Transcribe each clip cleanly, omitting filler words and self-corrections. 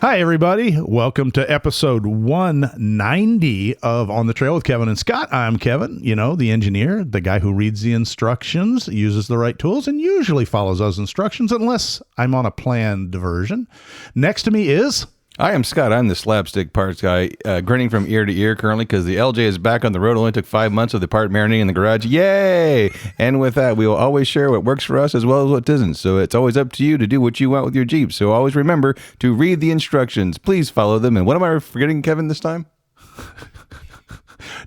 Hi, everybody. Welcome to episode 190 of On the Trail with Kevin and Scott. I'm Kevin, the engineer, the guy who reads the instructions, uses the right tools, and usually follows those instructions unless I'm on a planned diversion. Next to me is... I am Scott. I'm the slapstick parts guy, grinning from ear to ear currently because the LJ is back on the road. Only took 5 months of the part marinating in the garage. Yay! And with that, we will always share what works for us as well as what doesn't. So it's always up to you to do what you want with your Jeep. So always remember to read the instructions. Please follow them. And what am I forgetting, Kevin, this time?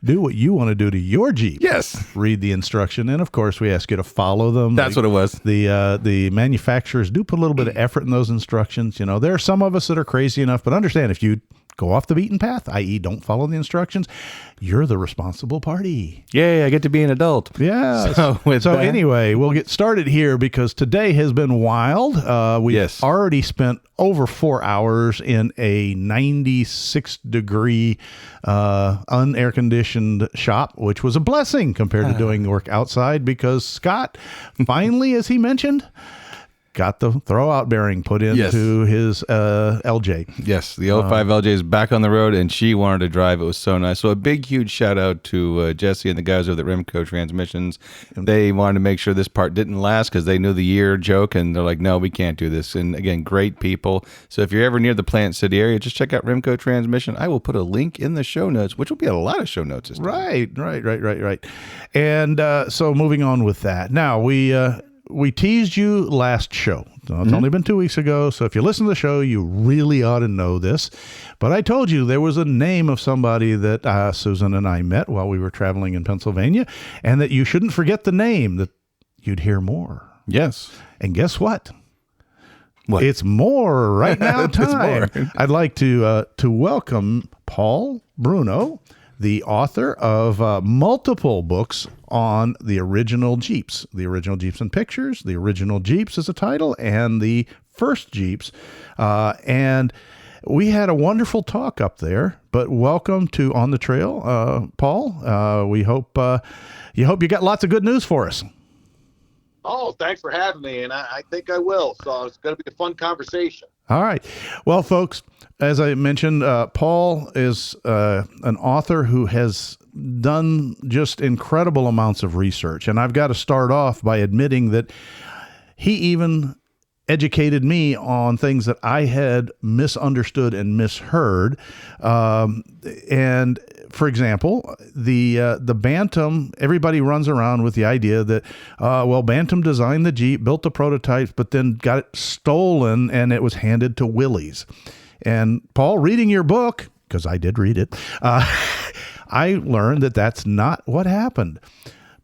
Do what you want to do to your Jeep. Yes. Read the instruction. And, of course, we ask you to follow them. That's what it was. The manufacturers do put a little bit of effort in those instructions. There are some of us that are crazy enough, but understand if you go off the beaten path, i.e. don't follow the instructions, you're the responsible party. Yay, I get to be an adult. Yeah. So anyway, we'll get started here because today has been wild. We've already spent over 4 hours in a 96-degree unair-conditioned shop, which was a blessing compared to doing work outside because Scott finally, as he mentioned, got the throwout bearing put into his LJ. Yes, the 05 LJ is back on the road, and she wanted to drive. It was so nice. So a big, huge shout out to Jesse and the guys over at Remco Transmissions. They wanted to make sure this part didn't last because they knew the year joke, and they're like, no, we can't do this. And again, great people. So if you're ever near the Plant City area, just check out Remco Transmission. I will put a link in the show notes, which will be a lot of show notes this time. Right. And so moving on with that. Now, we teased you last show. It's only been 2 weeks ago, so if you listen to the show, you really ought to know this. But I told you there was a name of somebody that Susan and I met while we were traveling in Pennsylvania, and that you shouldn't forget the name, that you'd hear more. Yes. And guess what? What? It's more right now time. It's more. I'd like to welcome Paul Bruno, the author of multiple books on the original Jeeps and Pictures, the original Jeeps as a title, and the first Jeeps. And we had a wonderful talk up there, but welcome to On the Trail, Paul. We hope you got lots of good news for us. Oh, thanks for having me, and I think I will. So it's going to be a fun conversation. All right. Well, folks, as I mentioned, Paul is an author who has done just incredible amounts of research. And I've got to start off by admitting that he even educated me on things that I had misunderstood and misheard. And for example, the Bantam, everybody runs around with the idea that, Bantam designed the Jeep, built the prototypes, but then got it stolen and it was handed to Willys. And Paul, reading your book, because I did read it, I learned that that's not what happened.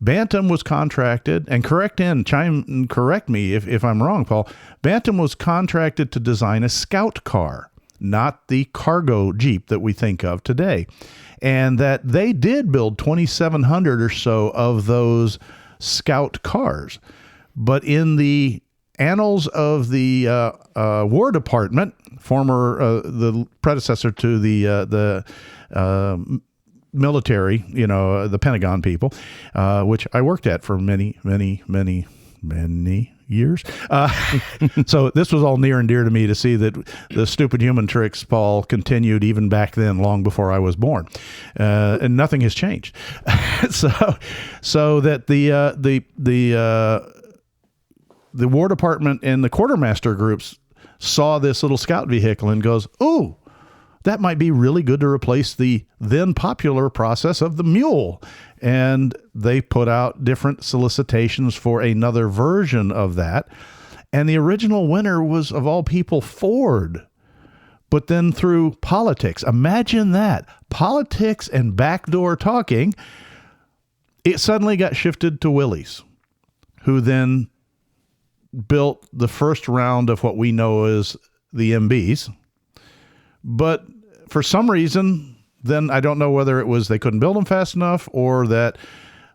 Bantam was contracted, and correct me if I'm wrong, Paul. Bantam was contracted to design a Scout car, not the cargo Jeep that we think of today. And that they did build 2,700 or so of those Scout cars. But in the annals of the War Department, the predecessor to the military, the Pentagon people, which I worked at for many, many, many, many years. So this was all near and dear to me to see that the stupid human tricks, Paul, continued even back then, long before I was born. And nothing has changed. so that the War Department and the quartermaster groups saw this little Scout vehicle and goes, "Ooh, that might be really good to replace the then popular process of the mule." And they put out different solicitations for another version of that. And the original winner was, of all people, Ford. But then through politics, imagine that, politics and backdoor talking, it suddenly got shifted to Willys, who then built the first round of what we know as the MBs. But for some reason, then I don't know whether it was they couldn't build them fast enough or that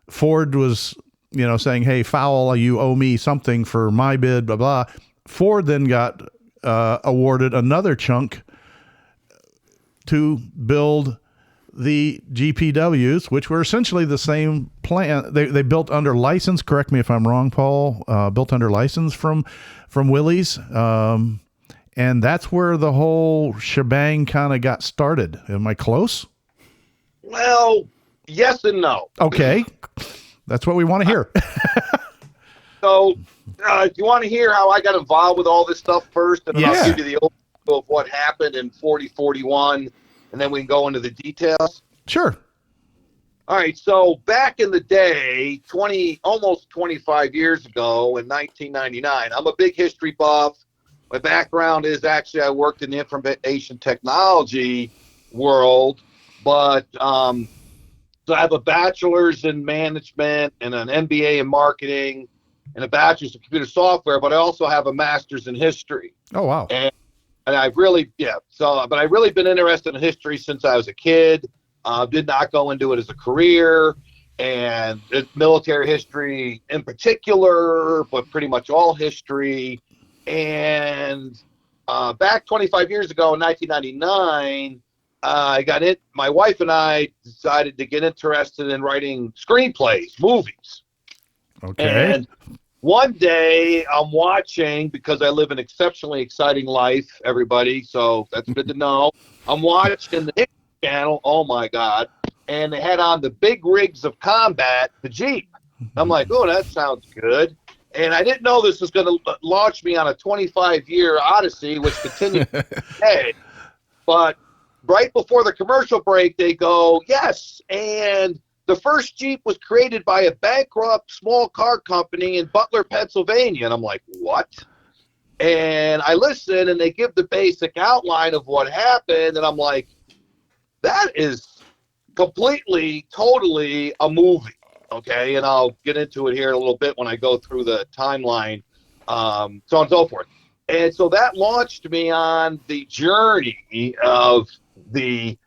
Ford was, saying, "Hey, Fowl, you owe me something for my bid, blah, blah." Ford then got awarded another chunk to build the GPWs, which were essentially the same plan. They built under license. Correct me if I'm wrong, Paul. Built under license from Willys. and that's where the whole shebang kind of got started. Am I close? Well, yes and no. Okay. That's what we want to hear. So, do you want to hear how I got involved with all this stuff first? And then Yeah. I'll give you the overview of what happened in 4041, and then we can go into the details. Sure. All right, so back in the day, almost 25 years ago in 1999, I'm a big history buff. My background is actually I worked in the information technology world, but so I have a bachelor's in management and an MBA in marketing and a bachelor's in computer software, but I also have a master's in history. Oh, wow. And I've really, but I've really been interested in history since I was a kid. Did not go into it as a career, and military history in particular, but pretty much all history. And back 25 years ago in 1999, my wife and I decided to get interested in writing screenplays, movies. Okay. And one day I'm watching, because I live an exceptionally exciting life, everybody, so that's good to know. I'm watching the History Channel, oh my God, and they had on the big rigs of combat, the Jeep. I'm like, oh, that sounds good. And I didn't know this was going to launch me on a 25-year odyssey, which continued today. But right before the commercial break, they go, yes, and the first Jeep was created by a bankrupt small car company in Butler, Pennsylvania. And I'm like, what? And I listen, and they give the basic outline of what happened, and I'm like, that is completely, totally a movie. Okay, and I'll get into it here in a little bit when I go through the timeline, so on and so forth. And so that launched me on the journey of the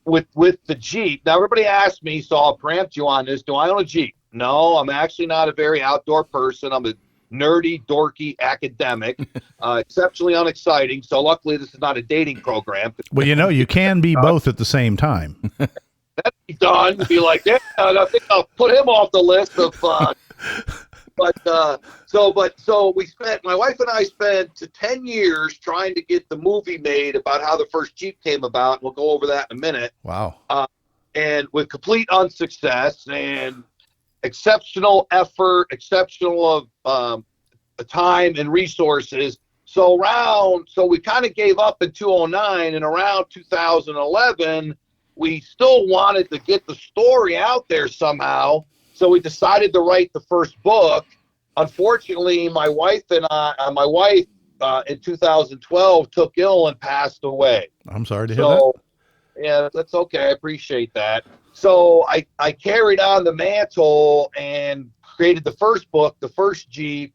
with the Jeep. Now, everybody asked me, so I'll preempt you on this, do I own a Jeep? No, I'm actually not a very outdoor person. I'm a nerdy, dorky academic, exceptionally unexciting. So luckily, this is not a dating program. Well, you can be both at the same time. That'd be done. Be like, yeah, I think I'll put him off the list of. So we spent, my wife and I spent 10 years trying to get the movie made about how the first Jeep came about. We'll go over that in a minute. Wow. And with complete unsuccess and exceptional effort, exceptional of time and resources. So we kind of gave up in 2009, and around 2011, we still wanted to get the story out there somehow. So we decided to write the first book. Unfortunately, my wife in 2012 took ill and passed away. I'm sorry to hear that. Yeah, that's okay. I appreciate that. So I carried on the mantle and created the first book, the first Jeep,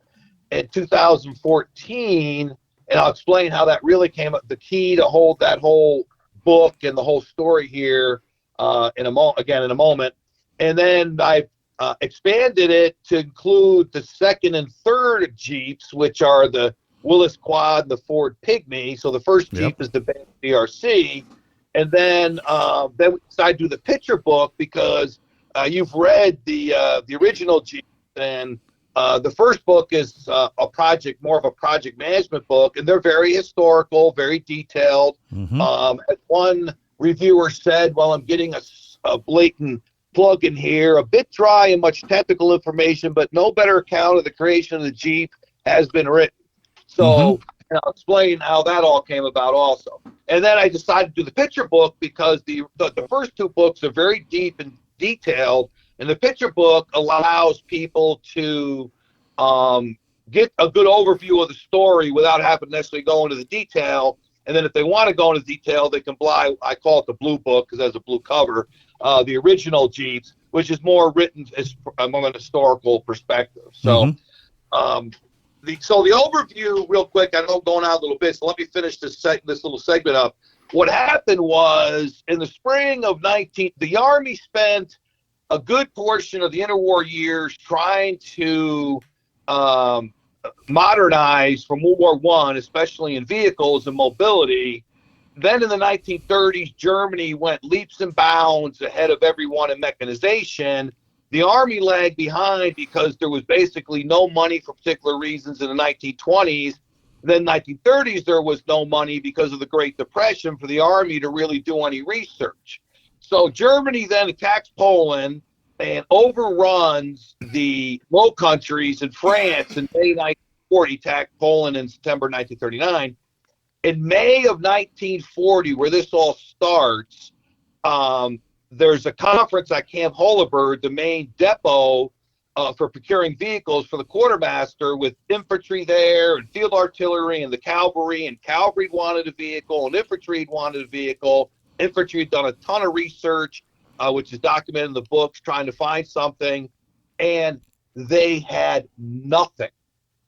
in 2014. And I'll explain how that really came up, the key to hold that whole book and the whole story here in a moment. And then I expanded it to include the second and third Jeeps, which are the Willys Quad and the Ford Pygmy. So the first Jeep is the Bantam BRC. And then we decided to do the picture book because you've read the original Jeep, and the first book is more of a project management book, and they're very historical, very detailed. Mm-hmm. As one reviewer said, well, I'm getting a blatant plug in here, a bit dry and much technical information, but no better account of the creation of the Jeep has been written. So I'll explain how that all came about also. And then I decided to do the picture book because the first two books are very deep and detailed, and the picture book allows people to get a good overview of the story without having to necessarily go into the detail. And then if they want to go into detail, they can buy, I call it the blue book because it has a blue cover, the original Jeeps, which is more written from an historical perspective. So the overview, real quick, I know I'm going out a little bit, so let me finish this little segment up. What happened was, in the spring of the Army spent a good portion of the interwar years trying to modernize from World War I, especially in vehicles and mobility. Then in the 1930s, Germany went leaps and bounds ahead of everyone in mechanization. The Army lagged behind because there was basically no money for particular reasons in the 1920s. Then 1930s, there was no money because of the Great Depression for the Army to really do any research. So Germany then attacks Poland and overruns the Low Countries in France in May 1940, attacked Poland in September 1939. In May of 1940, where this all starts, there's a conference at Camp Holabird, the main depot for procuring vehicles for the quartermaster, with infantry there and field artillery and the cavalry. And cavalry wanted a vehicle and infantry wanted a vehicle. Infantry had done a ton of research, which is documented in the books, trying to find something. And they had nothing.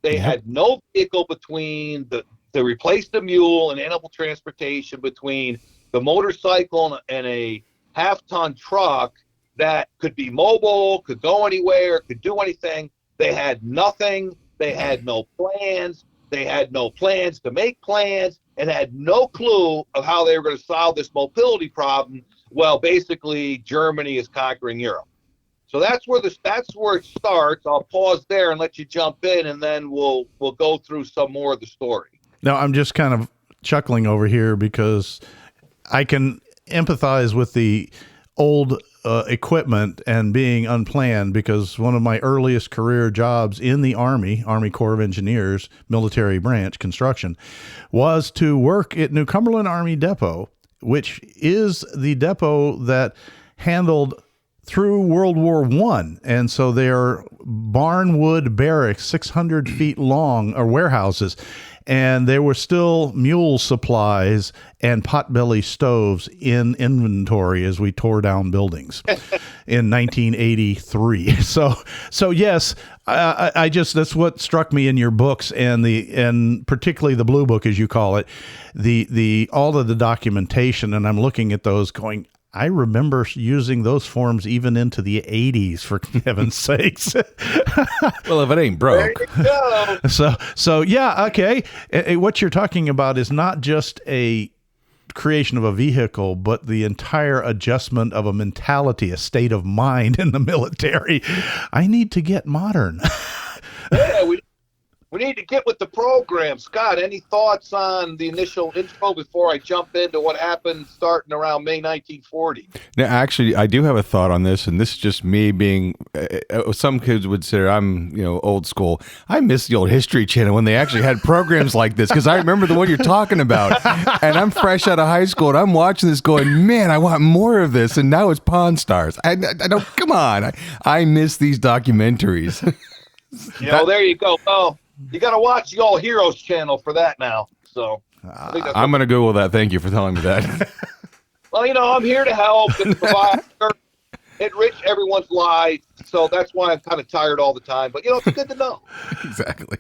They had no vehicle between they replaced the mule and animal transportation, between the motorcycle and a half-ton truck that could be mobile, could go anywhere, could do anything. They had nothing. They had no plans. They had no plans to make plans, and had no clue of how they were going to solve this mobility problem. Well, basically, Germany is conquering Europe. So that's where it starts. I'll pause there and let you jump in, and then we'll go through some more of the story. Now, I'm just kind of chuckling over here because I can empathize with the old equipment and being unplanned, because one of my earliest career jobs in the Army Corps of Engineers, military branch construction, was to work at New Cumberland Army Depot, which is the depot that handled through World War I. And so they are barnwood barracks, 600 feet long, or warehouses. And there were still mule supplies and potbelly stoves in inventory as we tore down buildings in 1983. So yes, I just, that's what struck me in your books, and particularly the Blue Book, as you call it, the all of the documentation. And I'm looking at those going, I remember using those forms even into the 80s, for heaven's sakes. Well, if it ain't broke. There you go. So yeah, okay. What you're talking about is not just a creation of a vehicle, but the entire adjustment of a mentality, a state of mind in the military. I need to get modern. Yeah, we need to get with the program. Scott, any thoughts on the initial intro before I jump into what happened starting around May 1940? Now, actually, I do have a thought on this, and this is just me being. Some kids would say I'm, old school. I miss the old History Channel when they actually had programs like this, because I remember the one you're talking about. And I'm fresh out of high school, and I'm watching this, going, man, I want more of this. And now it's Pawn Stars. I don't. Come on, I miss these documentaries. There you go. Well, you got to watch the All Heroes channel for that now. So I'm going to Google that. Thank you for telling me that. Well, I'm here to help and provide, enrich everyone's life. So that's why I'm kind of tired all the time. But, it's good to know. Exactly.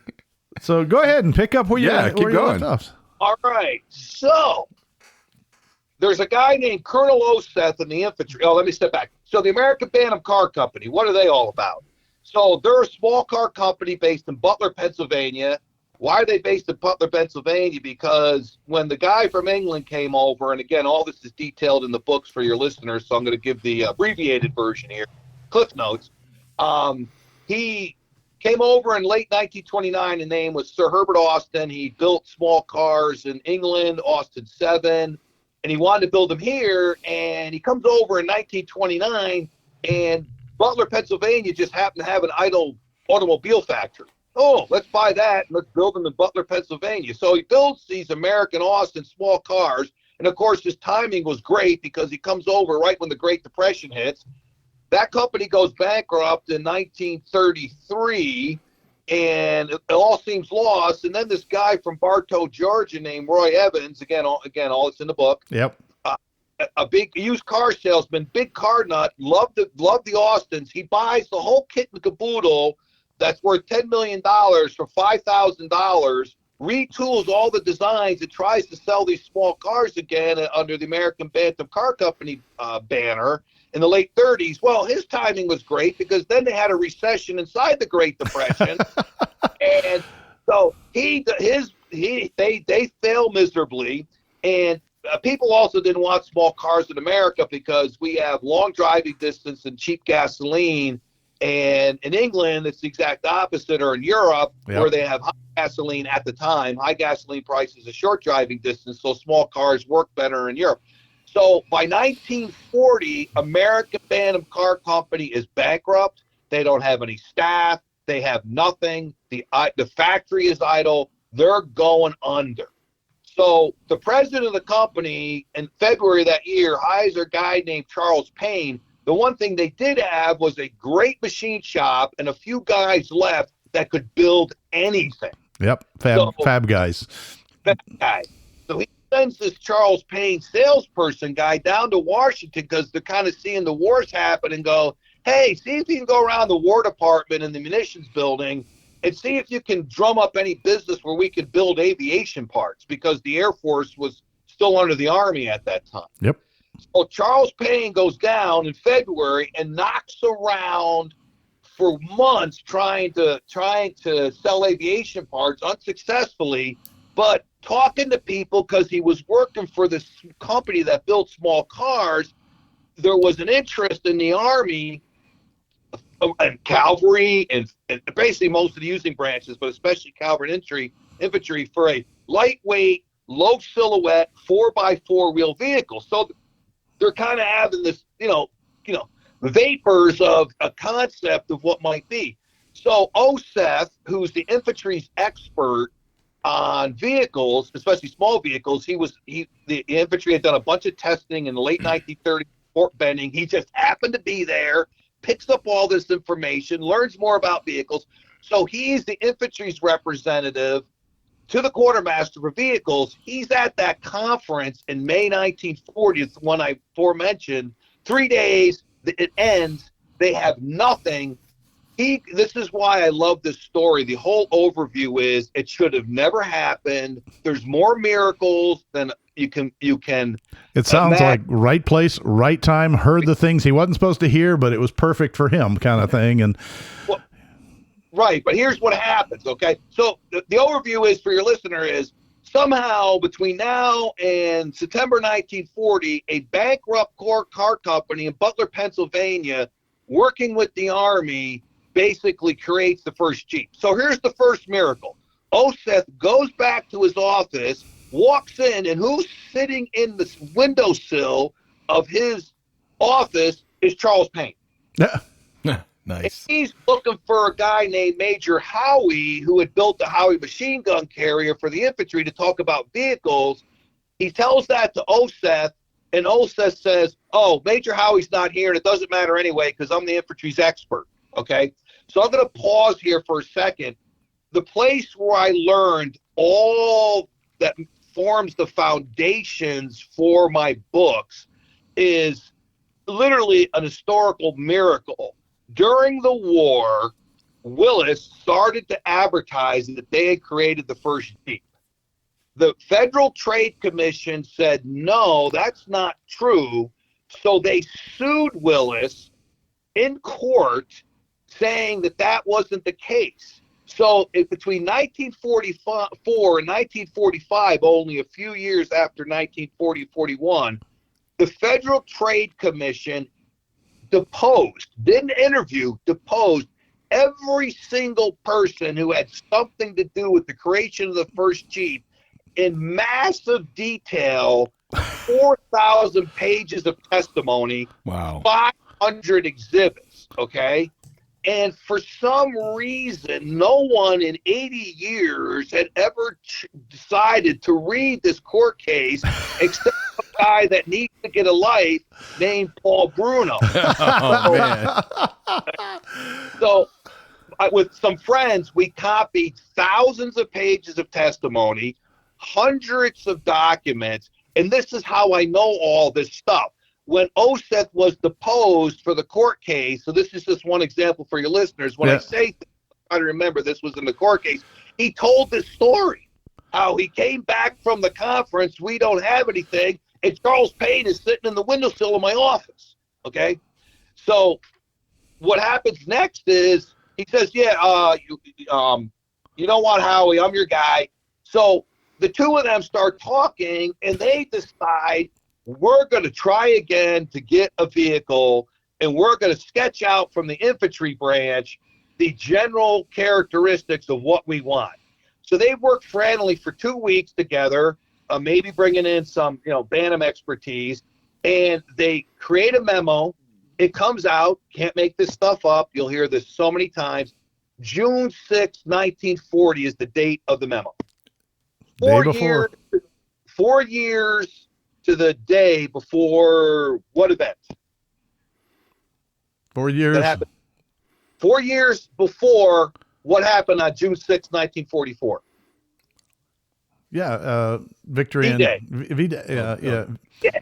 So go ahead and pick up where you keep going. All right. So there's a guy named Colonel Oseth in the infantry. Oh, let me step back. So the American Bantam Car Company, what are they all about? So they're a small car company based in Butler, Pennsylvania. Why are they based in Butler, Pennsylvania? Because when the guy from England came over, and again, all this is detailed in the books for your listeners, so I'm going to give the abbreviated version here, Cliff Notes. He came over in late 1929. His name was Sir Herbert Austin. He built small cars in England, Austin 7, and he wanted to build them here. And he comes over in 1929, and Butler, Pennsylvania just happened to have an idle automobile factory. Oh, let's buy that and let's build them in Butler, Pennsylvania. So he builds these American Austin small cars. And of course, his timing was great because he comes over right when the Great Depression hits. That company goes bankrupt in 1933, and it all seems lost. And then this guy from Bartow, Georgia, named Roy Evans, again, all it's in the book. Yep. A big used car salesman, big car nut, loved the Austins. He buys the whole kit and caboodle that's worth $10 million for $5,000, retools all the designs, and tries to sell these small cars again under the American Bantam Car Company banner in the late 30s. Well, his timing was great because then they had a recession inside the Great Depression. And so they fail miserably. And people also didn't want small cars in America because we have long driving distance and cheap gasoline. And in England, it's the exact opposite, or in Europe, where they have high gasoline at the time. High gasoline prices a short driving distance, so small cars work better in Europe. So by 1940, American Bantam Car Company is bankrupt. They don't have any staff. They have nothing. The factory is idle. They're going under. So the president of the company in February of that year hires a guy named Charles Payne. The one thing they did have was a great machine shop and a few guys left that could build anything. Yep, fab guys. Fab guy. So he sends this Charles Payne salesperson guy down to Washington because they're kind of seeing the wars happen and go, hey, see if you can go around the War Department and the munitions building and see if you can drum up any business where we could build aviation parts, because the Air Force was still under the Army at that time. Yep. So Charles Payne goes down in February and knocks around for months trying to sell aviation parts unsuccessfully, but talking to people, because he was working for this company that built small cars. There was an interest in the Army and cavalry and basically most of the using branches, but especially cavalry and infantry for a lightweight, low silhouette 4x4 wheel vehicle. So they're kind of having this, vapors of a concept of what might be. So Oseth, who's the infantry's expert on vehicles, especially small vehicles, the infantry had done a bunch of testing in the late 1930s, Fort Benning. He just happened to be there, picks up all this information, learns more about vehicles. So he's the infantry's representative to the quartermaster for vehicles. He's at that conference in May 1940, the one I aforementioned. 3 days, it ends. They have nothing. This is why I love this story. The whole overview is it should have never happened. There's more miracles than you can. It sounds like right place, right time. Heard the things he wasn't supposed to hear, but it was perfect for him, kind of thing. And right, but here's what happens. Okay, so the overview is for your listener is somehow between now and September 1940, a bankrupt car company in Butler, Pennsylvania, working with the Army, basically creates the first Jeep. So here's the first miracle. Oseth goes back to his office, walks in, and who's sitting in the windowsill of his office is Charles Payne. Yeah. Nice. And he's looking for a guy named Major Howie, who had built the Howie machine gun carrier for the infantry, to talk about vehicles. He tells that to Oseth, and Oseth says, oh, Major Howie's not here, and it doesn't matter anyway because I'm the infantry's expert. Okay? So I'm going to pause here for a second. The place where I learned all that forms the foundations for my books is literally an historical miracle. During the war, Willis started to advertise that they had created the first Jeep. The Federal Trade Commission said, no, that's not true. So they sued Willis in court, saying that wasn't the case. So between 1944 and 1945, only a few years after 1940-41, the Federal Trade Commission deposed every single person who had something to do with the creation of the first Jeep in massive detail, 4,000 pages of testimony, wow, 500 exhibits, okay? And for some reason, no one in 80 years had ever decided to read this court case except a guy that needs to get a life named Paul Bruno. So with some friends, we copied thousands of pages of testimony, hundreds of documents, and this is how I know all this stuff. When Oseth was deposed for the court case, so this is just one example for your listeners. When I say, try to remember this was in the court case, he told this story, how he came back from the conference, we don't have anything, and Charles Payne is sitting in the windowsill of my office, okay? So what happens next is, he says, you don't want Howie, I'm your guy. So the two of them start talking, and they decide, we're going to try again to get a vehicle and we're going to sketch out from the infantry branch the general characteristics of what we want. So they worked frantically for 2 weeks together, maybe bringing in some, Bantam expertise, and they create a memo. It comes out, can't make this stuff up. You'll hear this so many times. June 6, 1940 is the date of the memo. 4 years, 4 years to the day before what event? 4 years. That happened 4 years before what happened on June 6, 1944. Yeah, victory D-Day.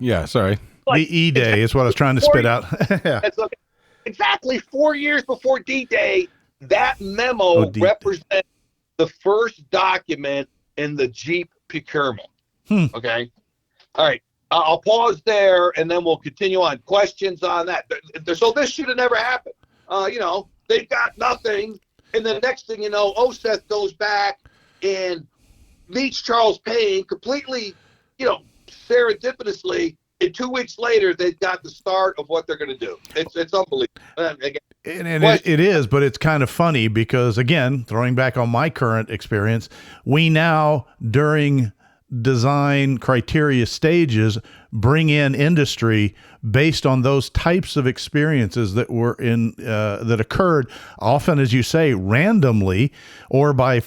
Yeah, sorry. VE Day is what I was trying to spit out. Yeah. That's okay. Exactly 4 years before D-Day, that memo represents the first document in the Jeep procurement. Okay? All right. I'll pause there, and then we'll continue on. Questions on that? So this should have never happened. They've got nothing, and the next thing you know, Oseth goes back and meets Charles Payne completely, serendipitously. And 2 weeks later, they've got the start of what they're going to do. It's unbelievable. And it is, but it's kind of funny because, again, throwing back on my current experience, we now, during design criteria stages, bring in industry based on those types of experiences that were that occurred often, as you say, randomly or by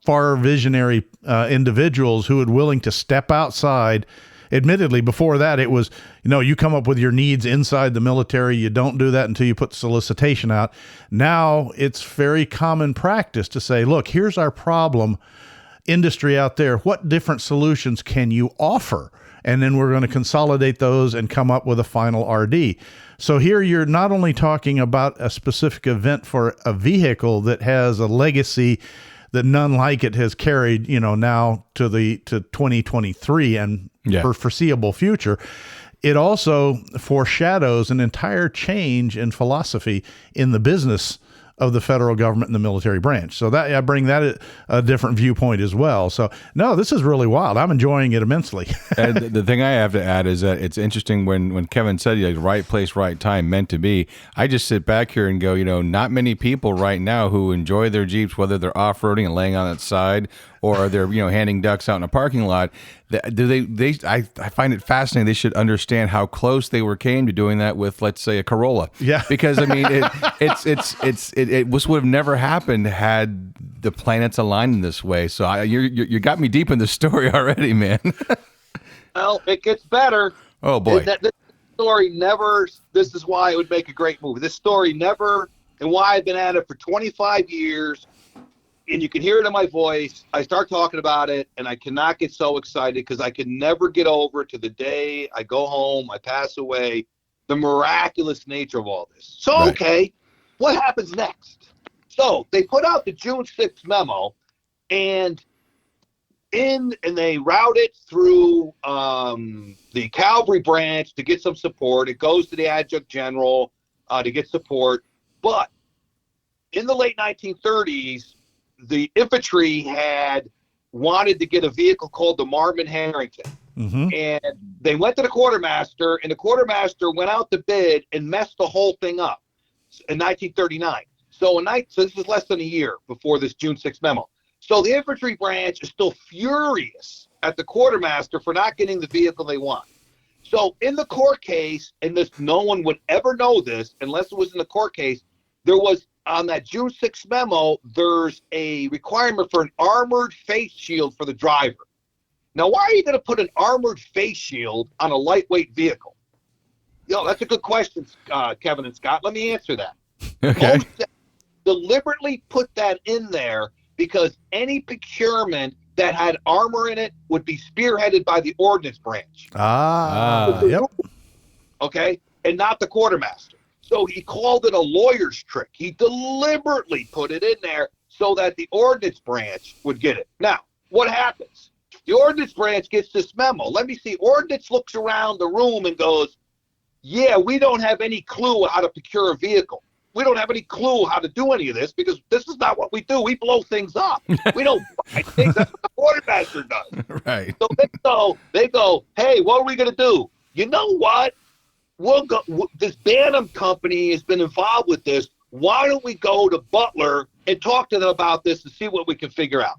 far visionary individuals who are willing to step outside. Admittedly, before that, it was, you come up with your needs inside the military. You don't do that until you put solicitation out. Now it's very common practice to say, look, here's our problem. Industry out there, what different solutions can you offer? And then we're going to consolidate those and come up with a final RD. So here you're not only talking about a specific event for a vehicle that has a legacy that none like it has carried, now to 2023 and for foreseeable future. It also foreshadows an entire change in philosophy in the business of the federal government and the military branch. So that I bring that a different viewpoint as well. So no, this is really wild. I'm enjoying it immensely. And the thing I have to add is that it's interesting when Kevin said right place, right time, meant to be. I just sit back here and go, not many people right now who enjoy their Jeeps, whether they're off-roading and laying on its side or they're handing ducks out in a parking lot. I find it fascinating. They should understand how close they came to doing that with, let's say, a Corolla. Yeah. Because it would have never happened had the planets aligned in this way. So you got me deep in the story already, man. Well, it gets better. Oh boy. This story never. This is why it would make a great movie. This story never, and why I've been at it for 25 years. And you can hear it in my voice. I start talking about it, and I cannot get so excited because I can never get over to the day I go home, I pass away, the miraculous nature of all this. So, right. Okay, what happens next? So they put out the June 6th memo, and they route it through the cavalry branch to get some support. It goes to the adjutant general to get support. But in the late 1930s, the infantry had wanted to get a vehicle called the Marmon Harrington. Mm-hmm. And they went to the quartermaster, and the quartermaster went out to bid and messed the whole thing up in 1939. So this is less than a year before this June 6th memo. So the infantry branch is still furious at the quartermaster for not getting the vehicle they want. So in the court case, and no one would ever know this unless it was in the court case, there was, on that June 6th memo, there's a requirement for an armored face shield for the driver. Now, why are you going to put an armored face shield on a lightweight vehicle? That's a good question, Kevin and Scott. Let me answer that. Okay. Most deliberately put that in there because any procurement that had armor in it would be spearheaded by the ordnance branch. Yep. Okay, and not the quartermaster. So he called it a lawyer's trick. He deliberately put it in there so that the ordnance branch would get it. Now, what happens? The ordnance branch gets this memo. Let me see. Ordnance looks around the room and goes, yeah, we don't have any clue how to procure a vehicle. We don't have any clue how to do any of this because this is not what we do. We blow things up. We don't buy things. That's what the quartermaster does. Right. So they go, hey, what are we going to do? You know what? we'll go. This Bantam company has been involved with this. Why don't we go to Butler and talk to them about this and see what we can figure out?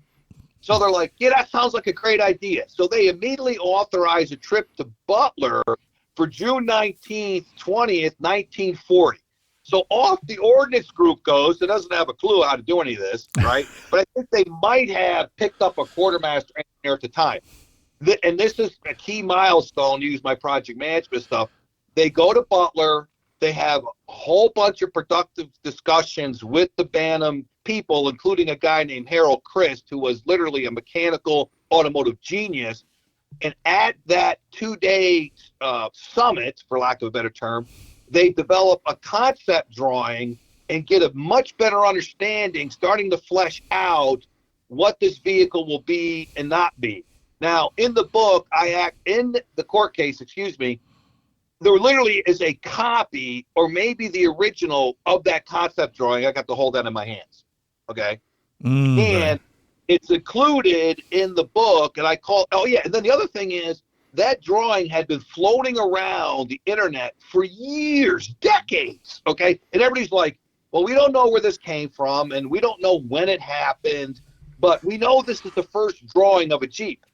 So they're like, yeah, that sounds like a great idea. So they immediately authorize a trip to Butler for June 19th, 20th, 1940. So off the ordnance group goes. It doesn't have a clue how to do any of this, right? But I think they might have picked up a quartermaster engineer at the time. And this is a key milestone, use my project management stuff. They go to Butler. They have a whole bunch of productive discussions with the Bantam people, including a guy named Harold Christ, who was literally a mechanical automotive genius. And at that 2-day summit, for lack of a better term, they develop a concept drawing and get a much better understanding, starting to flesh out what this vehicle will be and not be. Now, in the book, in the court case, there literally is a copy or maybe the original of that concept drawing. I got to hold that in my hands. Okay. And it's included in the book. And and then the other thing is that drawing had been floating around the internet for years, decades. Okay. And everybody's like, well, we don't know where this came from and we don't know when it happened, but we know this is the first drawing of a Jeep.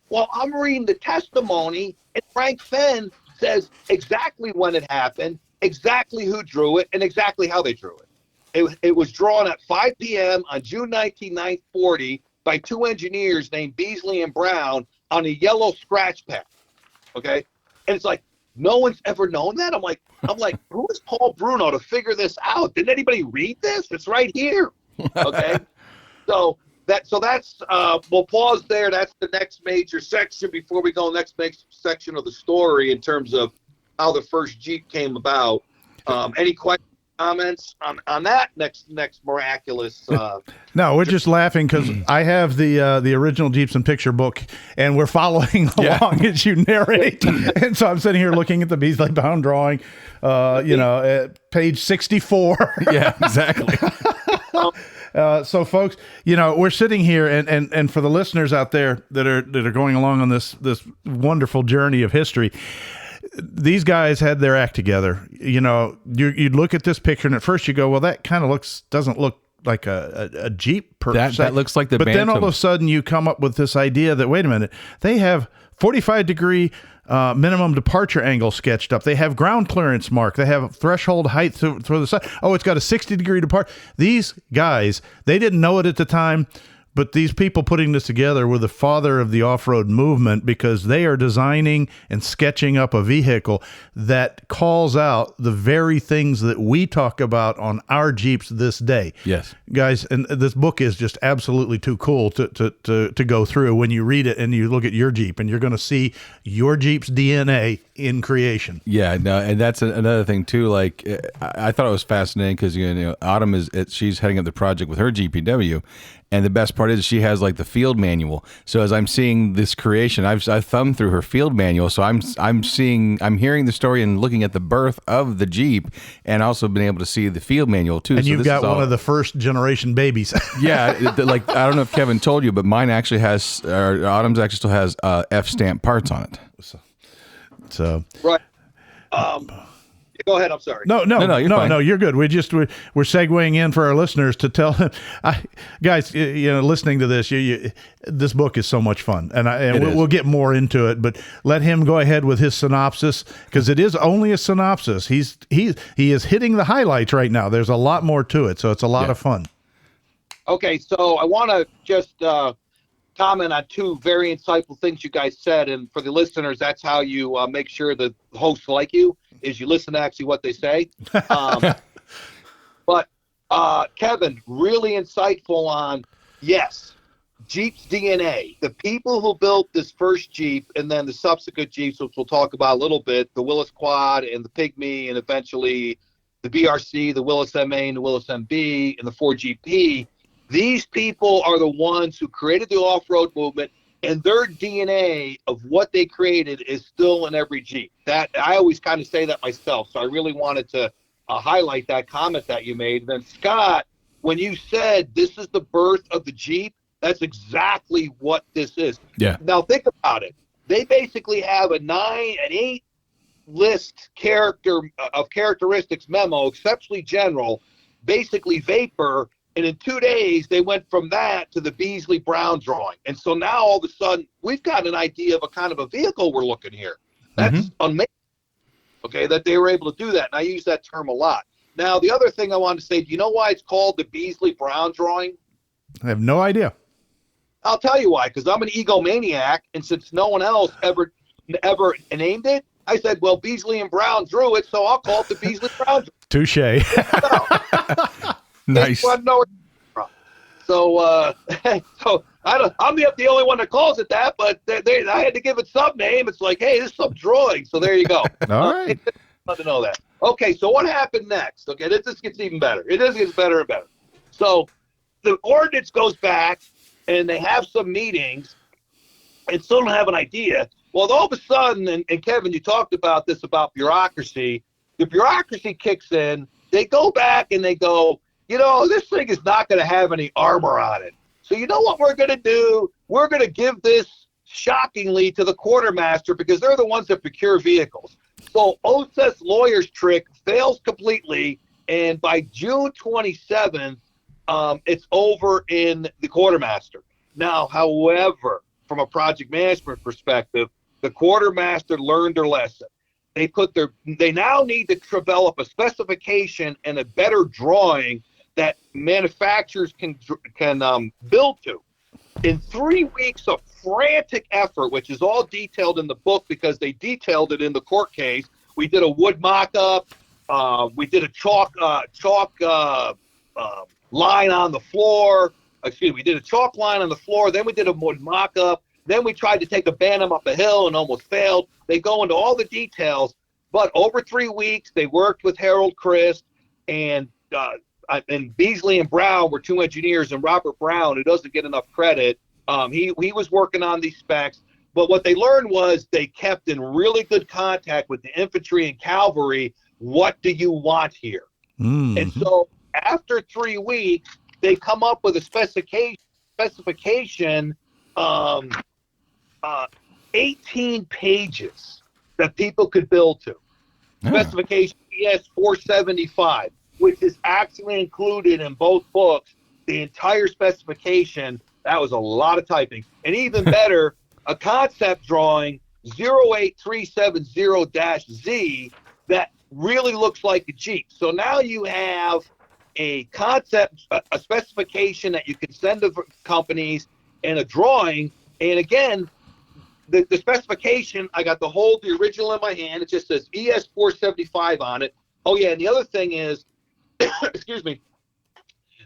Well, I'm reading the testimony, and Frank Fenn says exactly when it happened, exactly who drew it, and exactly how they drew it. It was drawn at 5 p.m. on June 19, 1940 by two engineers named Beasley and Brown on a yellow scratch pad. Okay? And it's like, no one's ever known that? I'm like, who is Paul Bruno to figure this out? Did anybody read this? It's right here. Okay? So that's we'll pause there. That's the next major section before we go next section of the story in terms of how the first Jeep came about. Any questions, comments on that next miraculous? No, we're just laughing because I have the original Jeeps and Picture book, and we're following along as you narrate. And so I'm sitting here looking at the Beasley Bound drawing, at page 64. Yeah, exactly. So folks, we're sitting here and for the listeners out there that are going along on this wonderful journey of history, these guys had their act together. You'd look at this picture and at first you go, well, that kind of doesn't look like a Jeep per se. That looks like the But Bantam. then all of a sudden you come up with this idea that, wait a minute, they have 45-degree minimum departure angle sketched up. They have ground clearance mark. They have threshold height through the side. Oh, it's got a 60-degree departure. These guys, they didn't know it at the time, but these people putting this together were the father of the off-road movement because they are designing and sketching up a vehicle that calls out the very things that we talk about on our Jeeps this day. Yes. Guys, and this book is just absolutely too cool to go through when you read it and you look at your Jeep and you're going to see your Jeep's DNA in creation. Yeah, no, and that's another thing too. Like, I thought it was fascinating because Autumn she's heading up the project with her GPW, and the best part is she has like the field manual. So as I'm seeing this creation, I've thumbed through her field manual, so I'm hearing the story and looking at the birth of the Jeep, and also been able to see the field manual too. And so you've got one of the first generation babies. Yeah, like I don't know if Kevin told you, but mine actually has, or Autumn's actually still has F stamp parts on it. So right. Go ahead. I'm sorry. No, you're good. We're segueing in for our listeners to tell them, guys, listening to this, this book is so much fun, and we'll get more into it. But let him go ahead with his synopsis because it is only a synopsis. He is hitting the highlights right now. There's a lot more to it, so it's a lot of fun. Okay, so I want to just comment on two very insightful things you guys said, and for the listeners, that's how you make sure the hosts like you. Is you listen to actually what they say. But Kevin, really insightful on, yes, Jeep's DNA. The people who built this first Jeep and then the subsequent Jeeps, which we'll talk about a little bit, the Willis Quad and the Pygmy and eventually the BRC, the Willis MA and the Willis MB and the 4GP, these people are the ones who created the off-road movement, and their DNA of what they created is still in every Jeep. That I always kind of say that myself, so I really wanted to highlight that comment that you made. And then Scott, when you said this is the birth of the Jeep, that's exactly what this is. Yeah. Now think about it. They basically have an 8 list characteristics memo, exceptionally general, basically vapor. And in 2 days, they went from that to the Beasley Brown drawing. And so now all of a sudden, we've got an idea of a kind of a vehicle we're looking here. That's amazing, okay, that they were able to do that. And I use that term a lot. Now, the other thing I wanted to say, do you know why it's called the Beasley Brown drawing? I have no idea. I'll tell you why, because I'm an egomaniac, and since no one else ever named it, I said, well, Beasley and Brown drew it, so I'll call it the Beasley Brown drawing. Touche. Nice. So, so I'm the only one that calls it that, but I had to give it some name. It's like, hey, this is some drawing. So there you go. All right. Love to know that. Okay, so what happened next? Okay, this gets even better. It just gets better and better. So the ordinance goes back, and they have some meetings, and still don't have an idea. Well, all of a sudden, and Kevin, you talked about this, about bureaucracy. The bureaucracy kicks in. They go back and they go, this thing is not going to have any armor on it. So you know what we're going to do? We're going to give this, shockingly, to the quartermaster, because they're the ones that procure vehicles. So OSES lawyer's trick fails completely, and by June 27th, it's over in the quartermaster. Now, however, from a project management perspective, the quartermaster learned their lesson. They now need to develop a specification and a better drawing that manufacturers can build to. In 3 weeks of frantic effort, which is all detailed in the book because they detailed it in the court case, we did a wood mock-up. We did a chalk line on the floor. We did a chalk line on the floor. Then we did a wood mock-up. Then we tried to take a Bantam up a hill and almost failed. They go into all the details. But over 3 weeks, they worked with Harold Christ, and Beasley and Brown were two engineers, and Robert Brown, who doesn't get enough credit, he was working on these specs. But what they learned was they kept in really good contact with the infantry and cavalry. What do you want here? Mm-hmm. And so after 3 weeks, they come up with a specification 18 pages that people could build to. Specification ES 475, which is actually included in both books, the entire specification. That was a lot of typing. And even better, a concept drawing 08370-Z that really looks like a Jeep. So now you have a concept, a specification that you can send to companies, and a drawing. And again, the specification, I got the original in my hand. It just says ES 475 on it. Oh yeah, and the other thing is, excuse me,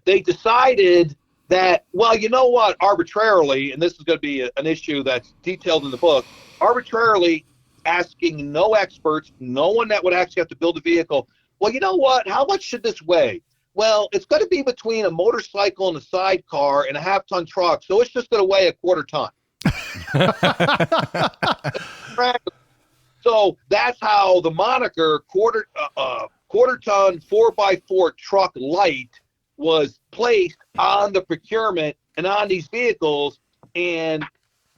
they decided that, well, you know what, arbitrarily, and this is going to be an issue that's detailed in the book, arbitrarily asking no experts, no one that would actually have to build a vehicle, well, you know what, how much should this weigh? Well, it's going to be between a motorcycle and a sidecar and a half-ton truck, so it's just going to weigh a quarter ton. So that's how the moniker quarter ton 4x4 truck light was placed on the procurement and on these vehicles, and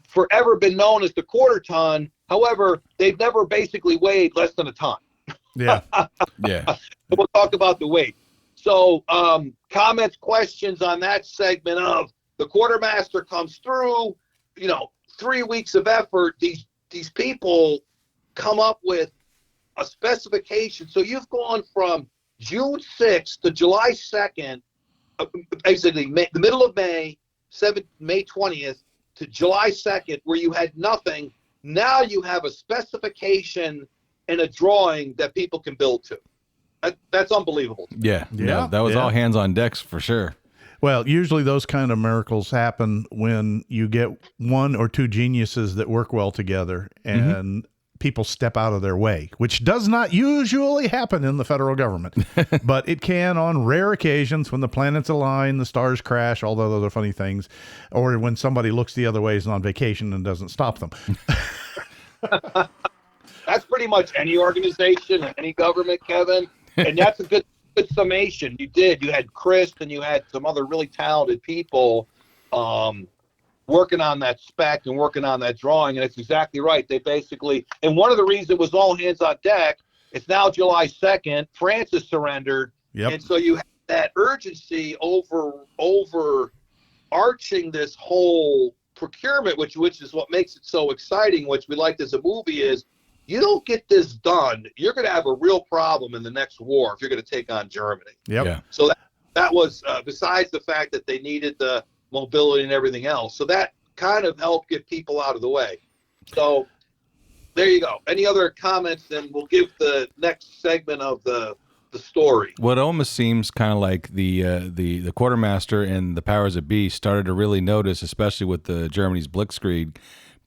forever been known as the quarter ton. However, they've never basically weighed less than a ton. Yeah. Yeah. We'll talk about the weight. So comments, questions on that segment of the quartermaster comes through, 3 weeks of effort. These people come up with a specification. So you've gone from June 6th to July 2nd, basically the middle of May 20th to July 2nd, where you had nothing. Now you have a specification and a drawing that people can build to. That's unbelievable. Yeah. No, that was all hands on decks for sure. Well, usually those kind of miracles happen when you get one or two geniuses that work well together and people step out of their way, which does not usually happen in the federal government, but it can on rare occasions when the planets align, the stars crash, all those other funny things, or when somebody looks the other way, is on vacation and doesn't stop them. That's pretty much any organization and any government, Kevin. And that's a good summation. You had Chris and you had some other really talented people. working on that spec and working on that drawing. And it's exactly right. They basically, and one of the reasons it was all hands on deck, it's now July 2nd, France has surrendered. Yep. And so you have that urgency overarching this whole procurement, which is what makes it so exciting, which we liked as a movie, is you don't get this done, you're going to have a real problem in the next war if you're going to take on Germany. Yep. Yeah. So that was, besides the fact that they needed the mobility and everything else. So that kind of helped get people out of the way. So there you go. Any other comments? Then we'll give the next segment of the story. What almost seems kind of like the quartermaster and the powers that be started to really notice, especially with the Germany's Blitzkrieg.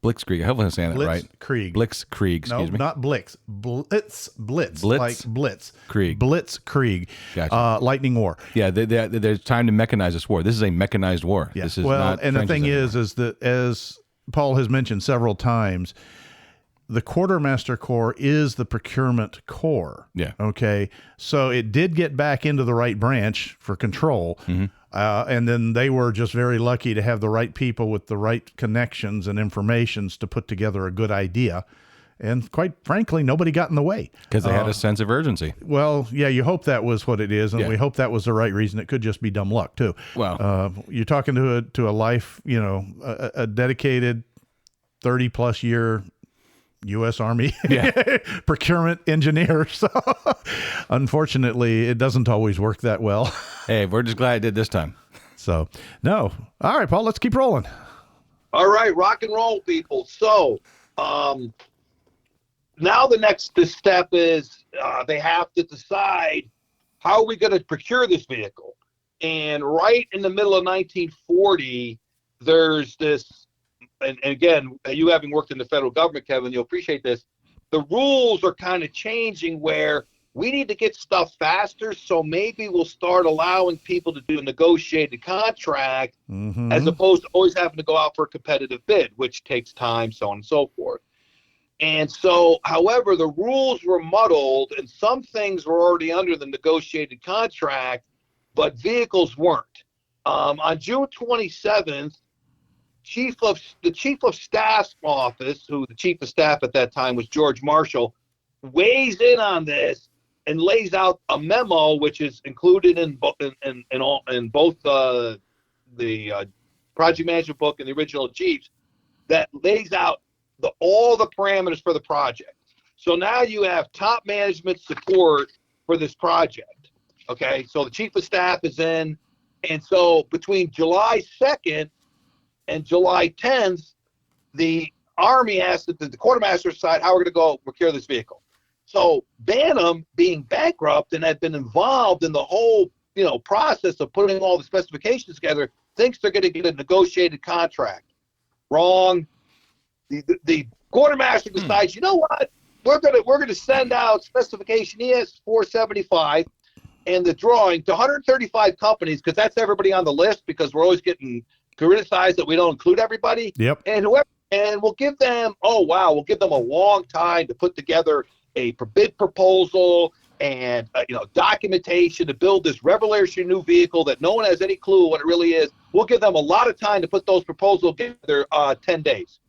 I hope I'm saying that right. Blitzkrieg, excuse me. Not Blitz. Blitz. Blitz? Like Blitz. Krieg. Blitzkrieg. Gotcha. Lightning War. Yeah, there's time to mechanize this war. This is a mechanized war. Yeah. This is well, not and the thing trenches is that, as Paul has mentioned several times, the Quartermaster Corps is the procurement corps. Yeah. Okay. So it did get back into the right branch for control. Mm-hmm. And then they were just very lucky to have the right people with the right connections and informations to put together a good idea. And quite frankly, nobody got in the way. because they had a sense of urgency. Well, yeah, you hope that was what it is, and Yeah. we hope that was the right reason. It could just be dumb luck too. Wow. You're talking to a life, a dedicated 30+ year U.S. Army procurement engineer. So unfortunately, it doesn't always work that well. Hey, we're just glad it did this time. So no. All right, Paul, let's keep rolling. All right, rock and roll, people. So now the next step is they have to decide, how are we going to procure this vehicle? And right in the middle of 1940, there's this, and again, you having worked in the federal government, Kevin, you'll appreciate this. The rules are kind of changing where we need to get stuff faster, so maybe we'll start allowing people to do a negotiated contract as opposed to always having to go out for a competitive bid, which takes time, so on and so forth. And so, however, the rules were muddled, and some things were already under the negotiated contract, but vehicles weren't. On June 27th, the chief of staff's office, who the chief of staff at that time was George Marshall, weighs in on this and lays out a memo, which is included in both the project management book and the original Jeeps, that lays out all the parameters for the project. So now you have top management support for this project. Okay, so the chief of staff is in, and so between July 2nd and July 10th, the Army asked the quartermaster decide how we're going to go procure this vehicle. So Bantam, being bankrupt and had been involved in the whole process of putting all the specifications together, thinks they're going to get a negotiated contract. Wrong. The quartermaster decides, you know what? We're gonna send out specification ES 475 and the drawing to 135 companies, because that's everybody on the list, because we're always getting criticized that we don't include everybody. Yep. And we'll give them a long time to put together a bid proposal and documentation to build this revolutionary new vehicle that no one has any clue what it really is. We'll give them a lot of time to put those proposals together, 10 days.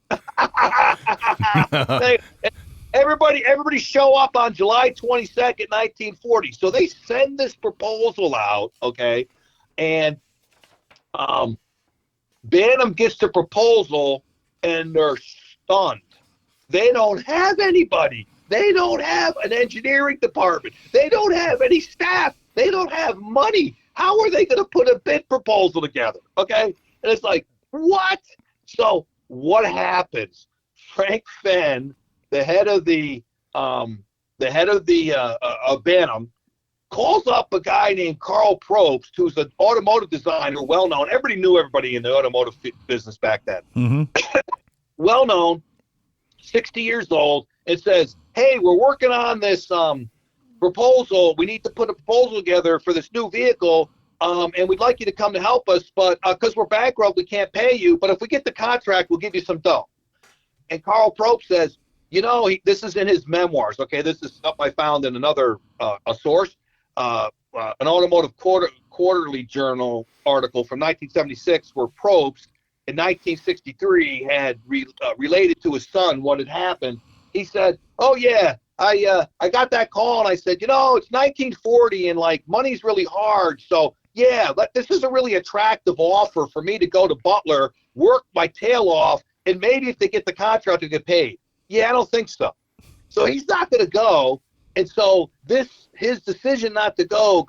Everybody show up on July 22nd, 1940. So they send this proposal out, okay, and Bantam gets the proposal, and they're stunned. They don't have anybody. They don't have an engineering department. They don't have any staff. They don't have money. How are they going to put a bid proposal together? Okay, and it's like, what? So what happens? Frank Fenn, the head of Bantam, calls up a guy named Carl Probst, who's an automotive designer, well known. Everybody knew everybody in the automotive business back then. Mm-hmm. Well known, 60 years old, and says, "Hey, we're working on this proposal. We need to put a proposal together for this new vehicle. And we'd like you to come to help us, but because we're bankrupt, we can't pay you. But if we get the contract, we'll give you some dough." And Carl Probst says, this is in his memoirs. Okay, this is stuff I found in another a source, an automotive quarterly journal article from 1976, where Probst in 1963 had related to his son what had happened, he said, "Oh yeah, I got that call," and I said, "It's 1940 and like money's really hard, so yeah, this is a really attractive offer for me to go to Butler, work my tail off, and maybe if they get the contract, to get paid." Yeah, I don't think so. So he's not going to go, and so his decision not to go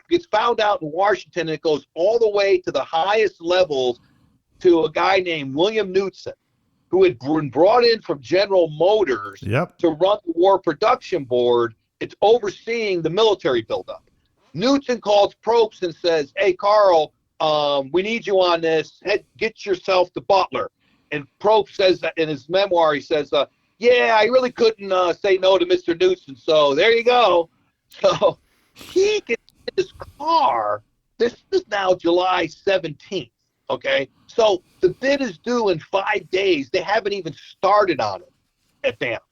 gets found out in Washington, and it goes all the way to the highest levels to a guy named William Knudsen, who had been brought in from General Motors to run the War Production Board. It's overseeing the military buildup. Knudsen calls Probst and says, "Hey, Carl, we need you on this. Get yourself to Butler." And Probst says that in his memoir, he says, "Yeah, I really couldn't say no to Mr. Knudsen, so there you go." So he gets in his car. This is now July 17th, okay? So the bid is due in 5 days. They haven't even started on it at Bantam.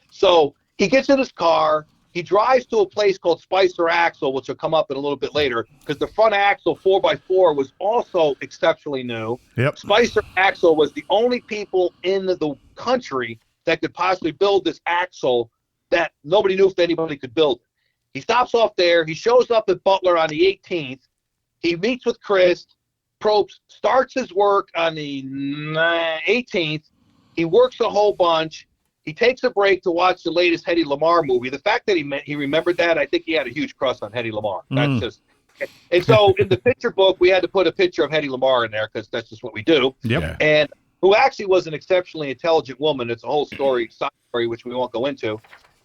So he gets in his car. He drives to a place called Spicer Axle, which will come up in a little bit later, because the front axle 4x4 was also exceptionally new. Yep. Spicer Axle was the only people in the country that could possibly build this axle that nobody knew if anybody could build it. He stops off there. He shows up at Butler on the 18th. He meets with Chris. Probst starts his work on the 18th. He works a whole bunch. He takes a break to watch the latest Hedy Lamarr movie. The fact that he remembered that, I think he had a huge crush on Hedy Lamarr. That's just, and so in the picture book, we had to put a picture of Hedy Lamarr in there because that's just what we do. Yep. And who actually was an exceptionally intelligent woman. It's a whole side story, which we won't go into.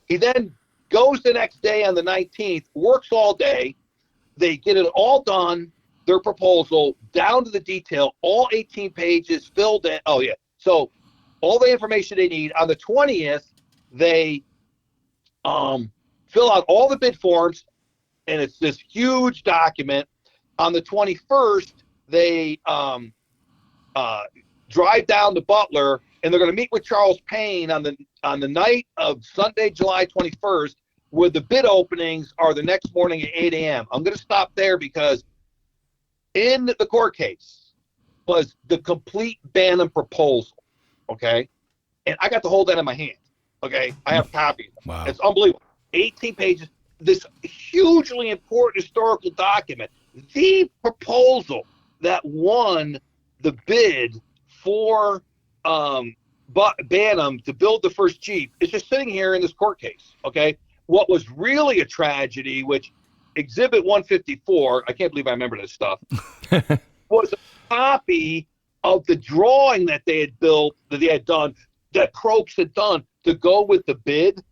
He then goes the next day on the 19th, works all day. They get it all done, their proposal, down to the detail, all 18 pages filled in. Oh, yeah. So all the information they need. On the 20th, they fill out all the bid forms, and it's this huge document. On the 21st, they drive down to Butler, and they're going to meet with Charles Payne on the night of Sunday, July 21st, where the bid openings are the next morning at 8 a.m. I'm going to stop there because in the court case was the complete Bantam proposal, okay? And I got to hold that in my hand, okay? I have copies. Wow. It's unbelievable. 18 pages, this hugely important historical document, the proposal that won the bid for Bantam to build the first Jeep is just sitting here in this court case, okay? What was really a tragedy, which Exhibit 154, I can't believe I remember this stuff, was a copy of the drawing that they had built, that they had done, that Probst had done to go with the bid,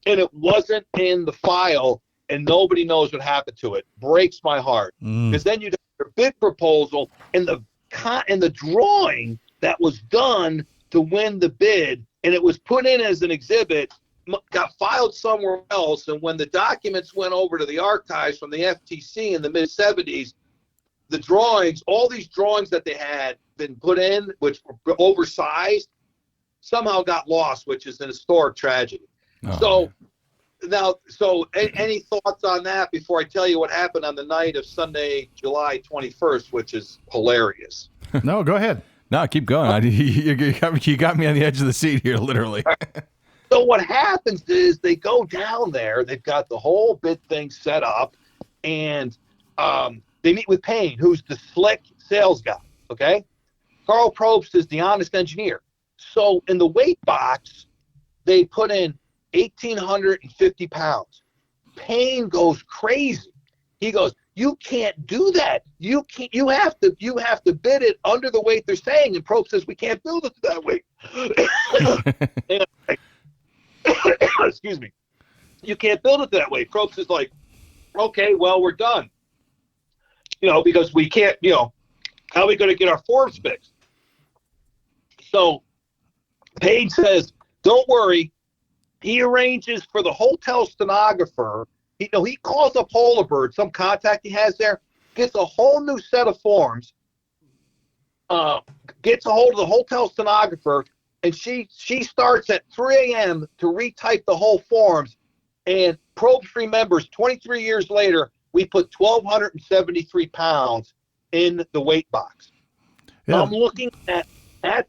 and it wasn't in the file, and nobody knows what happened to it. Breaks my heart. Because then you'd have your bid proposal and the drawing that was done to win the bid, and it was put in as an exhibit, got filed somewhere else, and when the documents went over to the archives from the FTC in the mid-'70s, the drawings, all these drawings that they had been put in, which were oversized, somehow got lost, which is an historic tragedy. Any thoughts on that before I tell you what happened on the night of Sunday, July 21st, which is hilarious? No, go ahead. No, keep going. You got me on the edge of the seat here, literally. So what happens is they go down there. They've got the whole bid thing set up, and they meet with Payne, who's the slick sales guy, okay? Carl Probst is the honest engineer. So in the weight box, they put in 1,850 pounds. Payne goes crazy. He goes, "You can't do that. You have to bid it under the weight they're saying." And Probst says, "We can't build it to that weight." Excuse me. "You can't build it that way." Probst is like, "Okay, well, we're done. Because we can't, how are we going to get our forms fixed?" So Payne says, "Don't worry." He arranges for the hotel stenographer. He calls up Holabird, some contact he has there, gets a whole new set of forms, gets a hold of the hotel stenographer, and she starts at 3 a.m. to retype the whole forms. And Probst remembers 23 years later, we put 1,273 pounds in the weight box. Yeah. I'm looking at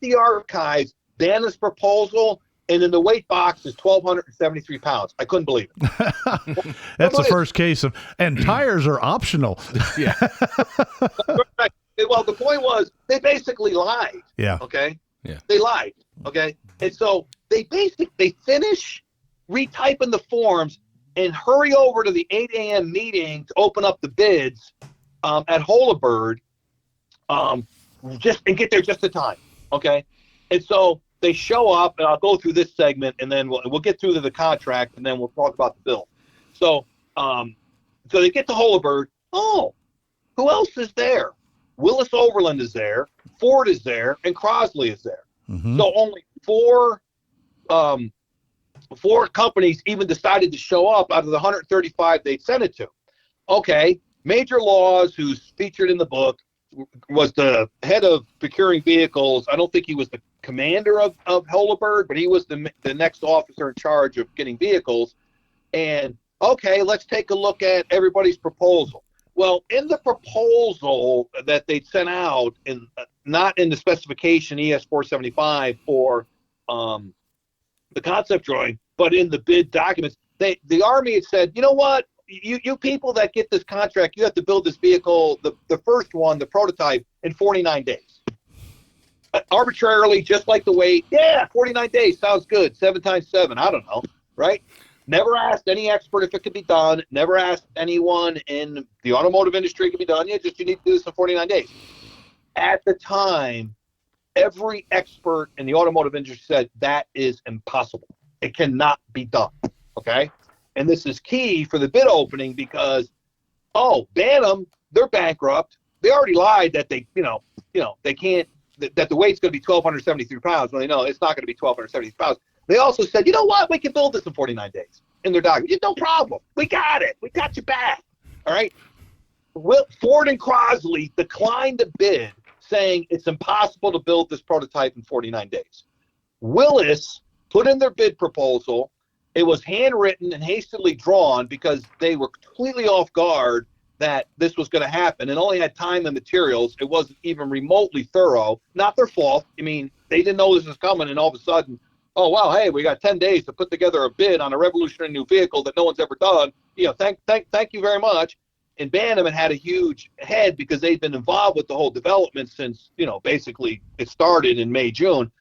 the archives, Banner's proposal, and in the weight box is 1,273 pounds. I couldn't believe it. That's the first case of, and tires are optional. Yeah. Well, the point was they basically lied. Yeah. Okay. Yeah. They lied. Okay. And so they finish retyping the forms and hurry over to the 8 a.m. meeting to open up the bids at Holabird, just and get there just in time. Okay. And so they show up, and I'll go through this segment, and then we'll get through to the contract, and then we'll talk about the bill. So, so they get to Holabird. Oh, who else is there? Willis Overland is there, Ford is there, and Crosley is there. Mm-hmm. So only four companies even decided to show up out of the 135 they'd sent it to. Okay, Major Laws, who's featured in the book, was the head of procuring vehicles. I don't think he was the commander of Holabird, but he was the next officer in charge of getting vehicles. And okay, let's take a look at everybody's proposal. Well, in the proposal that they sent out, not in the specification ES 475 for the concept drawing, but in the bid documents, the Army had said, you know what, you people that get this contract, you have to build this vehicle, the first one, the prototype, in 49 days. Arbitrarily, just like the weight, 49 days, sounds good, 7 times 7, I don't know, right? Never asked any expert if it could be done, never asked anyone in the automotive industry it could be done, you need to do this in 49 days. At the time, every expert in the automotive industry said that is impossible. It cannot be done, okay? And this is key for the bid opening because, Bantam, they're bankrupt. They already lied that they can't, that the weight's going to be 1,273 pounds. Well, they know it's not going to be 1,273 pounds. They also said, you know what, we can build this in 49 days in their document. No problem. We got it. We got you back, all right? Ford and Crosley declined the bid, saying it's impossible to build this prototype in 49 days. Willis put in their bid proposal. It was handwritten and hastily drawn because they were completely off guard that this was going to happen and only had time and materials. It wasn't even remotely thorough. Not their fault. I mean, they didn't know this was coming, and all of a sudden, oh, wow, hey, we got 10 days to put together a bid on a revolutionary new vehicle that no one's ever done. Thank you very much. And Bantam had a huge head because they'd been involved with the whole development since, basically it started in May, June.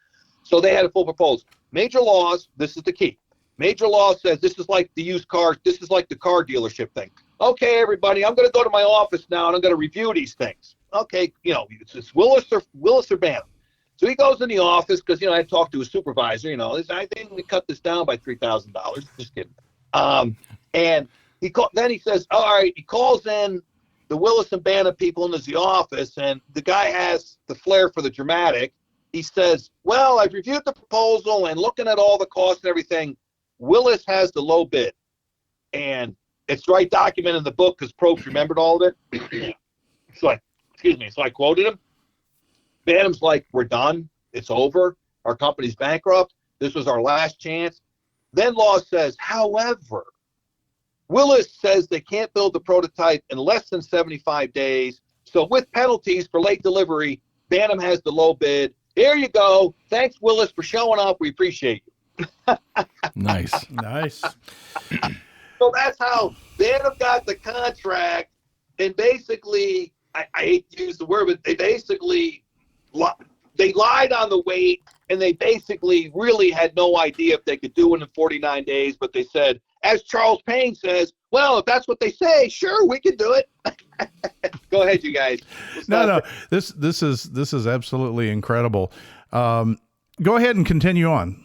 So they had a full proposal. Major Laws, this is the key. Major Laws says this is like the used car, this is like the car dealership thing. Okay, everybody, I'm going to go to my office now and I'm going to review these things. Okay, it's Willis or Bantam. So he goes in the office because, I talked to his supervisor, I think we cut this down by $3,000. Just kidding. And then he says, all right, he calls in the Willis and Bantam people into the office, and the guy has the flair for the dramatic. He says, well, I've reviewed the proposal, and looking at all the costs and everything, Willis has the low bid. And it's right documented in the book because Probst remembered all of it. So I quoted him. Bantam's like, we're done. It's over. Our company's bankrupt. This was our last chance. Then Law says, however, Willis says they can't build the prototype in less than 75 days. So with penalties for late delivery, Bantam has the low bid. Here you go. Thanks, Willis, for showing up. We appreciate you. Nice. So that's how Bantam got the contract. And basically, I hate to use the word, but they lied on the weight, and they basically really had no idea if they could do it in 49 days. But they said, as Charles Payne says, well, if that's what they say, sure, we can do it. Go ahead, you guys. No. This is absolutely incredible. Go ahead and continue on.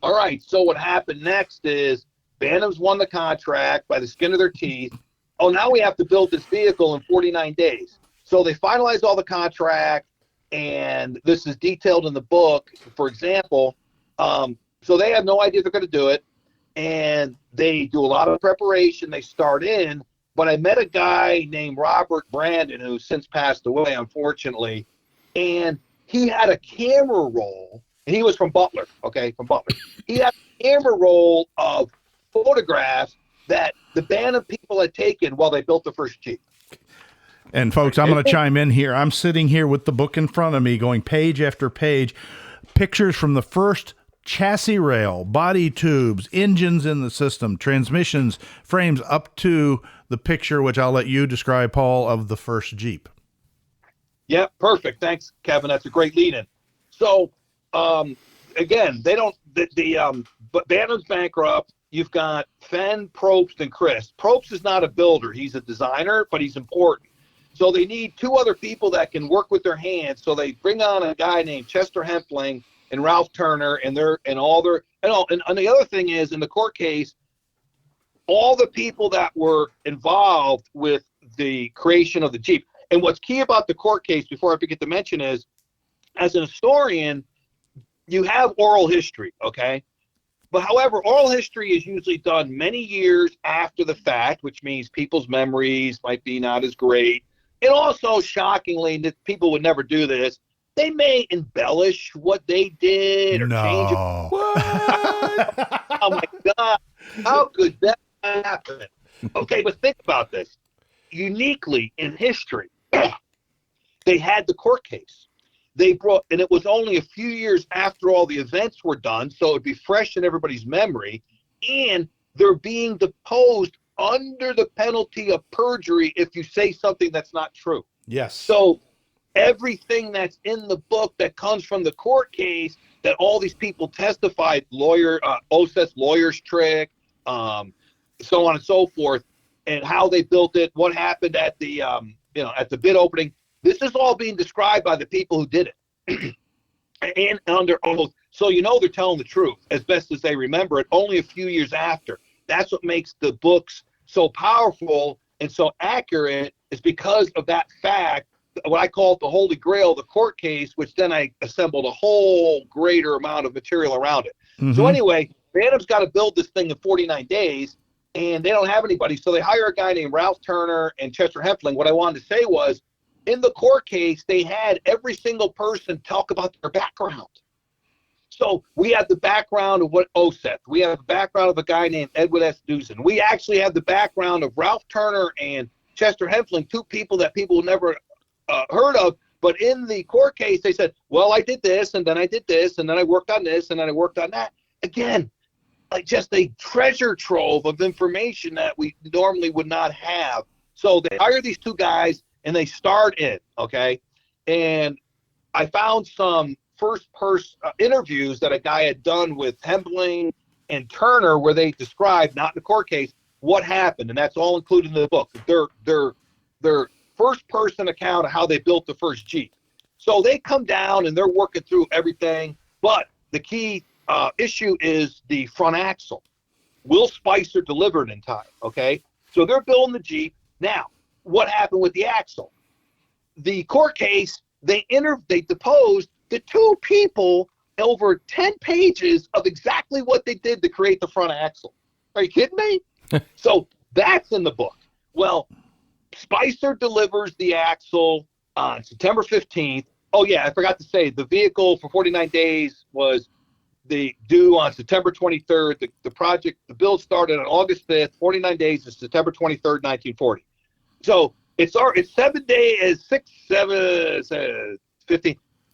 All right. So what happened next is Bantam's won the contract by the skin of their teeth. Oh, now we have to build this vehicle in 49 days. So they finalize all the contract, and this is detailed in the book. For example, so they have no idea they're going to do it, and they do a lot of preparation. They start in, but I met a guy named Robert Brandon who's since passed away, unfortunately, and he had a camera roll, and he was from Butler, from Butler. He had a camera roll of photographs that the Bantam people had taken while they built the first Jeep. And folks, I'm going to chime in here. I'm sitting here with the book in front of me, going page after page, pictures from the first chassis rail, body tubes, engines in the system, transmissions, frames, up to the picture, which I'll let you describe, Paul, of the first Jeep. Yeah, perfect. Thanks, Kevin. That's a great lead-in. So, again, but Bantam's bankrupt. You've got Fenn, Probst, and Chris. Probst is not a builder. He's a designer, but he's important. So they need two other people that can work with their hands. So they bring on a guy named Chester Hempling and Ralph Turner, and the other thing is, in the court case, all the people that were involved with the creation of the Jeep. And what's key about the court case, before I forget to mention, is as an historian, you have oral history, okay? But however, oral history is usually done many years after the fact, which means people's memories might be not as great. And also, shockingly, that people would never do this, they may embellish what they did or change it. What? Oh my God. How could that happen? Okay, but think about this. Uniquely in history, they had the court case. And it was only a few years after all the events were done, so it would be fresh in everybody's memory. And they're being deposed under the penalty of perjury if you say something that's not true. Yes. So everything that's in the book that comes from the court case, that all these people testified, OSET's lawyer's trick, so on and so forth, and how they built it, what happened at the at the bid opening. This is all being described by the people who did it, and under oath. So they're telling the truth as best as they remember it. Only a few years after. That's what makes the books so powerful and so accurate, is because of that fact. What I call it the Holy Grail, the court case, which then I assembled a whole greater amount of material around it. Mm-hmm. So anyway, Bantam's got to build this thing in 49 days, and they don't have anybody. So they hire a guy named Ralph Turner and Chester Hempling. What I wanted to say was, in the court case, they had every single person talk about their background. So we have the background of what OSET. We have the background of a guy named Edward S. Duzin. We actually have the background of Ralph Turner and Chester Hempling, two people that people will never heard of. But in the court case, they said, well, I did this, and then I did this, and then I worked on this, and then I worked on that. Again, like just a treasure trove of information that we normally would not have. So they hire these two guys, and they start in, okay? And I found some first-person interviews that a guy had done with Hempling and Turner, where they described, not in the court case, what happened, and that's all included in the book. Their first-person account of how they built the first Jeep. So they come down, and they're working through everything, but the key issue is the front axle. Will Spicer deliver it in time, okay? So they're building the Jeep. Now, what happened with the axle? The court case, they deposed the two people over 10 pages of exactly what they did to create the front axle. Are you kidding me? So that's in the book. Well, Spicer delivers the axle on September 15th. Oh, yeah, I forgot to say, the vehicle for 49 days was due on September 23rd. The build started on August 5th. 49 days is September 23rd, 1940. So it's 7 days,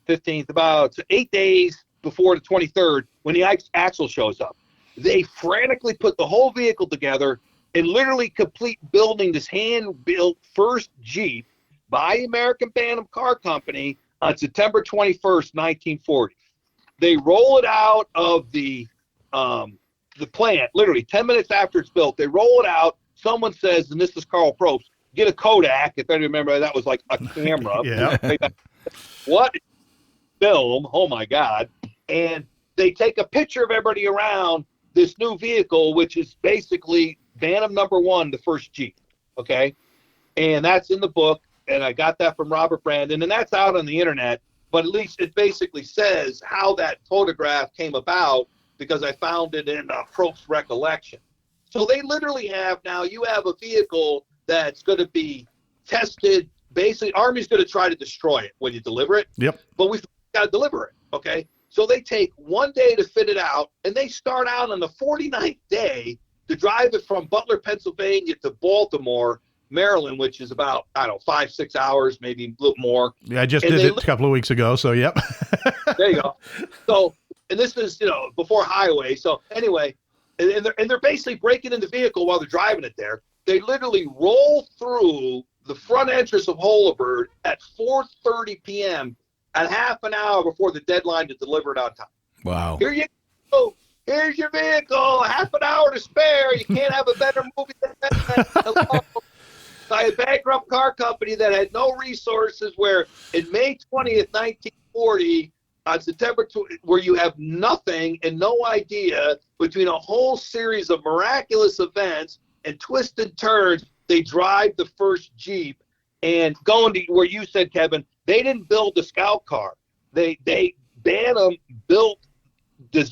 15th, about 8 days before the 23rd when the axle shows up. They frantically put the whole vehicle together and literally complete building this hand-built first Jeep by American Bantam Car Company on September 21st, 1940. They roll it out of the plant, literally 10 minutes after it's built. They roll it out. Someone says, and this is Carl Probst, get a Kodak. If I remember, that was like a camera. Yeah. What? Film. Oh, my God. And they take a picture of everybody around this new vehicle, which is basically Bantam number 1, the first Jeep. Okay? And that's in the book. And I got that from Robert Brandon. And that's out on the internet. But at least it basically says how that photograph came about, because I found it in Probst's recollection. So they literally you have a vehicle that's going to be tested. Basically, Army's going to try to destroy it when you deliver it. Yep. But we've got to deliver it, okay? So they take 1 day to fit it out, and they start out on the 49th day to drive it from Butler, Pennsylvania to Baltimore Maryland, which is about, I don't know, 5-6 hours, maybe a little more. Yeah, I just did it a couple of weeks ago. So, yep. There you go. So, and this is, before highway. So anyway, and they're basically breaking in the vehicle while they're driving it there. They literally roll through the front entrance of Holabird at 4:30 p.m. and half an hour before the deadline to deliver it on time. Wow. Here you go. Here's your vehicle. Half an hour to spare. You can't have a better movie than that. I had a bankrupt car company that had no resources, where in May 20th, 1940, on September 20, where you have nothing and no idea, between a whole series of miraculous events and twisted turns, they drive the first Jeep. And going to where you said, Kevin, they didn't build the Scout car. Bantam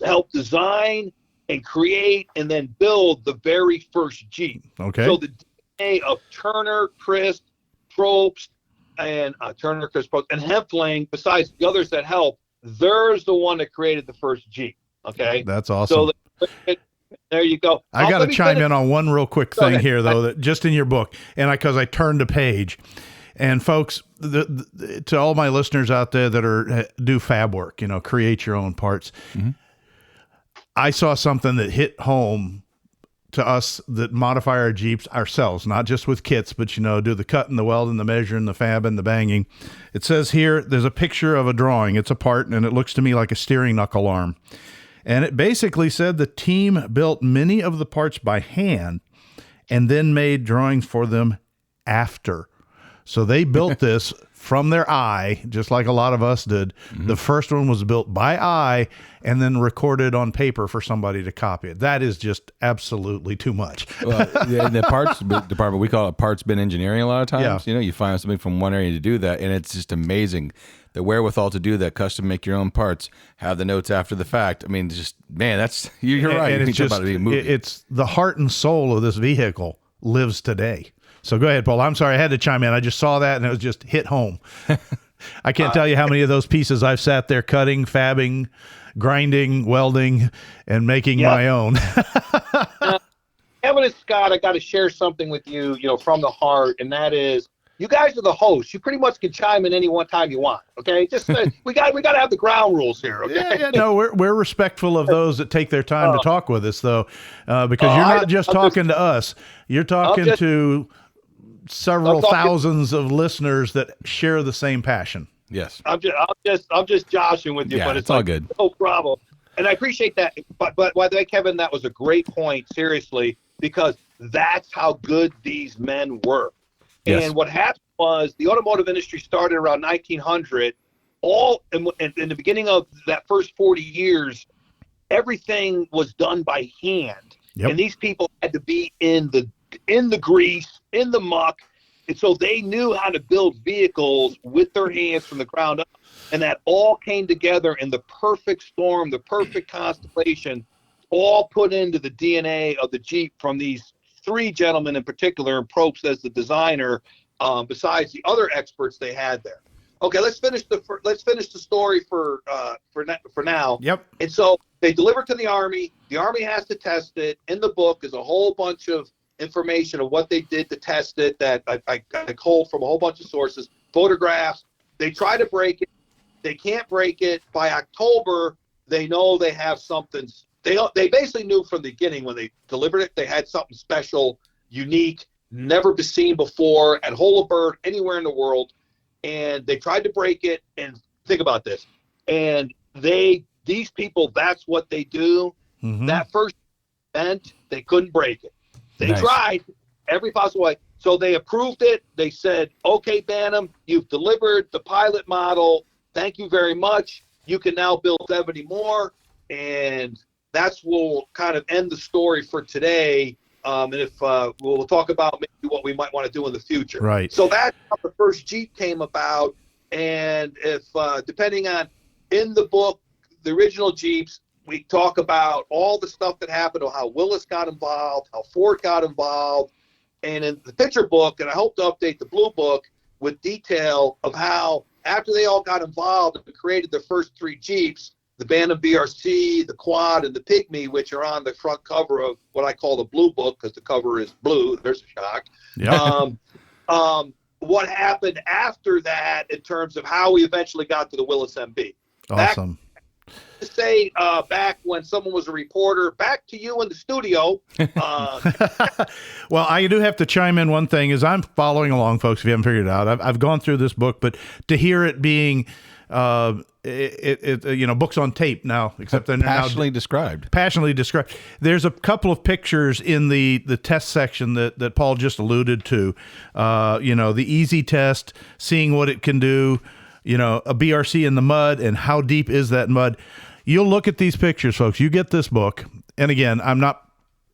helped design and create and then build the very first Jeep. Okay. So the DNA of Turner, Christ, Probst, and Hempfling, besides the others that helped, there's the one that created the first Jeep. Okay. That's awesome. So there you go. I got to chime in on one real quick thing here, though, that just in your book, and because I turned a page, and folks, to all my listeners out there that do fab work, create your own parts. Mm-hmm. I saw something that hit home to us that modify our Jeeps ourselves, not just with kits, but, do the cut and the weld and the measure and the fab and the banging. It says here, there's a picture of a drawing. It's a part, and it looks to me like a steering knuckle arm. And it basically said the team built many of the parts by hand and then made drawings for them after. So they built this from their eye, just like a lot of us did. Mm-hmm. The first one was built by eye and then recorded on paper for somebody to copy it. That is just absolutely too much. Well, in the parts department, we call it parts bin engineering a lot of times. Yeah. You find something from one area to do that, and it's just amazing. The wherewithal to do that, custom make your own parts, have the notes after the fact. I mean, that's you're right. And it's just, it's the heart and soul of this vehicle lives today. So go ahead, Paul. I'm sorry, I had to chime in. I just saw that and it was just hit home. I can't tell you how many of those pieces I've sat there cutting, fabbing, grinding, welding, and making my own. Kevin and Scott, I got to share something with you, from the heart, and that is, you guys are the hosts. You pretty much can chime in any one time you want. Okay, just we got to have the ground rules here. Okay. Yeah. No, we're respectful of those that take their time to talk with us, though, because you're not just talking to us. You're talking to several thousands of listeners that share the same passion. Yes. I'm just joshing with you, but it's all good. No problem. And I appreciate that. But by the way, Kevin, that was a great point. Seriously, because that's how good these men were. Yes. And what happened was the automotive industry started around 1900. All in the beginning of that first 40 years, everything was done by hand. Yep. And these people had to be in the grease, in the muck. And so they knew how to build vehicles with their hands from the ground up. And that all came together in the perfect storm, the perfect constellation, all put into the DNA of the Jeep from these three gentlemen in particular, and Probst as the designer, besides the other experts they had there. Okay, let's finish the story for now. Yep. And so they deliver to the Army. The Army has to test it. In the book is a whole bunch of information of what they did to test it that I culled from a whole bunch of sources, photographs. They try to break it. They can't break it. By October, they know they have something. They basically knew from the beginning when they delivered it, they had something special, unique, never been seen before at Holabird, anywhere in the world. And they tried to break it. And think about this. And these people, that's what they do. Mm-hmm. That first event, they couldn't break it. They tried every possible way. So they approved it. They said, okay, Bantam, you've delivered the pilot model. Thank you very much. You can now build 70 more. And that's will kind of end the story for today. And if we'll talk about maybe what we might want to do in the future. Right. So that's how the first Jeep came about. And if depending on in the book, the original Jeeps, we talk about all the stuff that happened, or how Willis got involved, how Ford got involved. And in the picture book, and I hope to update the blue book with detail of how after they all got involved and created the first three Jeeps, the Bantam BRC, the Quad, and the Pygmy, which are on the front cover of what I call the Blue Book, because the cover is blue. There's a shock. Yeah. What happened after that in terms of how we eventually got to the Willis MB. Awesome. To say back when someone was a reporter, back to you in the studio. Well, I do have to chime in one thing is I'm following along, folks, if you haven't figured it out. I've gone through this book, but to hear it being books on tape now, except they're Passionately described. Passionately described. There's a couple of pictures in the test section that Paul just alluded to. The easy test, seeing what it can do, a BRC in the mud and how deep is that mud. You'll look at these pictures, folks. You get this book. And again, I'm not,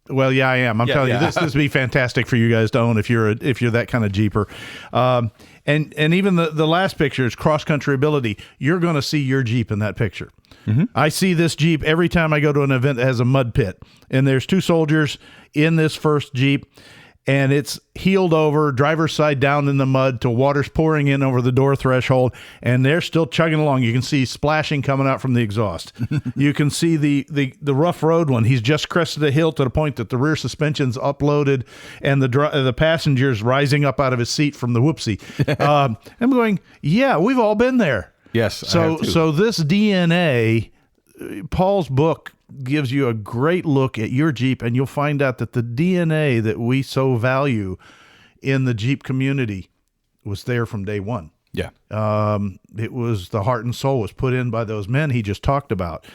well, yeah, I am. I'm telling you, this would be fantastic for you guys to own if you're that kind of Jeeper. And even the last picture is cross-country ability. You're going to see your Jeep in that picture. Mm-hmm. I see this Jeep every time I go to an event that has a mud pit. And there's two soldiers in this first Jeep, and it's heeled over, driver's side down in the mud, to water's pouring in over the door threshold, and they're still chugging along. You can see splashing coming out from the exhaust. You can see the rough road one. He's just crested a hill to the point that the rear suspension's uploaded, and the passenger's rising up out of his seat from the whoopsie. I'm going, yeah, we've all been there. Yes. So this DNA, Paul's book gives you a great look at your Jeep, and you'll find out that the DNA that we so value in the Jeep community was there from day one. Yeah. It was the heart and soul was put in by those men he just talked about.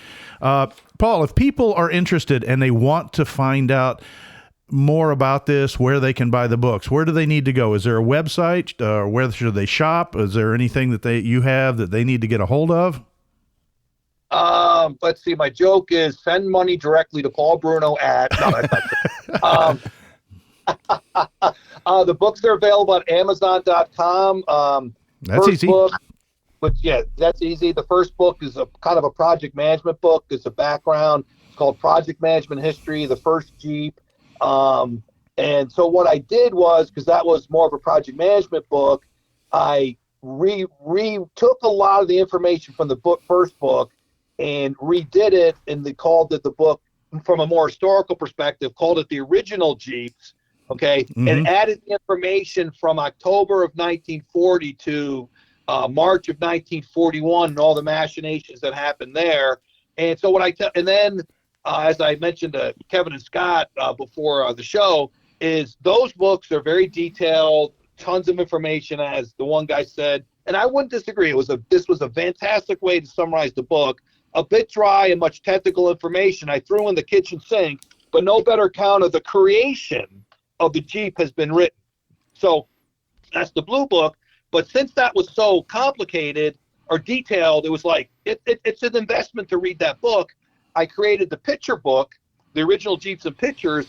Paul, if people are interested and they want to find out more about this, where they can buy the books, where do they need to go? Is there a website? Where should they shop? Is there anything that you have that they need to get a hold of? Let's see. My joke is send money directly to Paul Bruno at. No, that's not true. The books are available at Amazon.com. That's easy. Book, but yeah, that's easy. The first book is a kind of a project management book. It's a background. It's called Project Management History, the first Jeep. And so what I did was, because that was more of a project management book, I took a lot of the information from the first book and redid it, and they called it the book from a more historical perspective, called it the original Jeeps, okay, and added the information from October of 1940 to March of 1941 and all the machinations that happened there. And so as I mentioned to Kevin and Scott before the show, is those books are very detailed, tons of information, as the one guy said, and I wouldn't disagree. This was a fantastic way to summarize the book. A bit dry and much technical information I threw in the kitchen sink, but no better account of the creation of the Jeep has been written. So that's the Blue Book. But since that was so complicated or detailed, it was like it's an investment to read that book. I created the picture book, the original Jeeps and Pictures,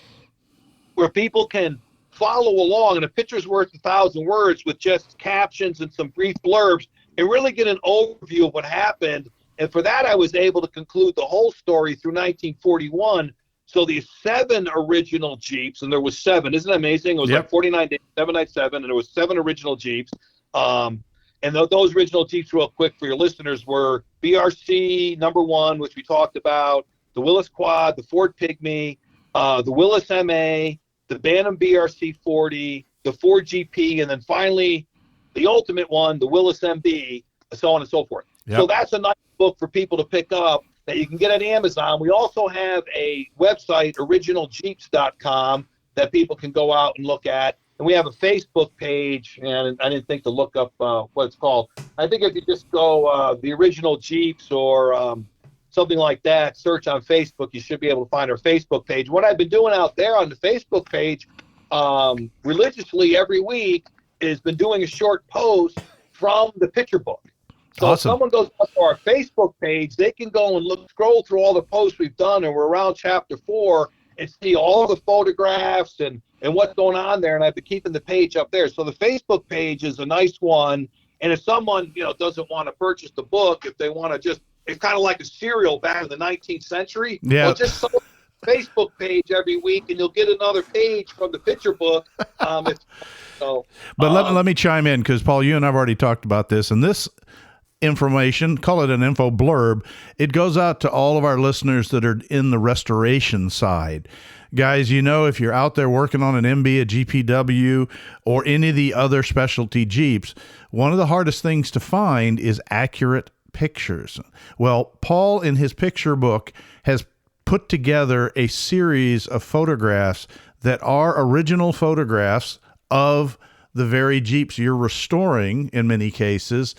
where people can follow along, and a picture's worth 1,000 words with just captions and some brief blurbs, and really get an overview of what happened. And for that, I was able to conclude the whole story through 1941. So the 7 original Jeeps, and there was 7, isn't that amazing? It was like 49 days, 7 nights, 7, and there was 7 original Jeeps. And those original Jeeps, real quick for your listeners, were BRC number 1, which we talked about, the Willis Quad, the Ford Pygmy, the Willis MA, the Bantam BRC 40, the Ford GP, and then finally the ultimate one, the Willis MB, so on and so forth. Yep. So that's a nice book for people to pick up that you can get at Amazon. We also have a website, originaljeeps.com, that people can go out and look at. And we have a Facebook page, and I didn't think to look up what it's called. I think if you just go the Original Jeeps or something like that, search on Facebook, you should be able to find our Facebook page. What I've been doing out there on the Facebook page religiously every week is been doing a short post from the picture book. So awesome. If someone goes up to our Facebook page, they can go and scroll through all the posts we've done, and we're around chapter 4, and see all the photographs and what's going on there. And I've been keeping the page up there. So the Facebook page is a nice one. And if someone, doesn't want to purchase the book, if they want to it's kind of like a cereal back in the 19th century. Yeah. Well, just so Facebook page every week, and you'll get another page from the picture book. But let me chime in, because Paul, you and I've already talked about this, and this information, call it an info blurb, it goes out to all of our listeners that are in the restoration side. Guys, if you're out there working on an MB, a GPW, or any of the other specialty Jeeps, one of the hardest things to find is accurate pictures. Well, Paul, in his picture book, has put together a series of photographs that are original photographs of the very Jeeps you're restoring, in many cases,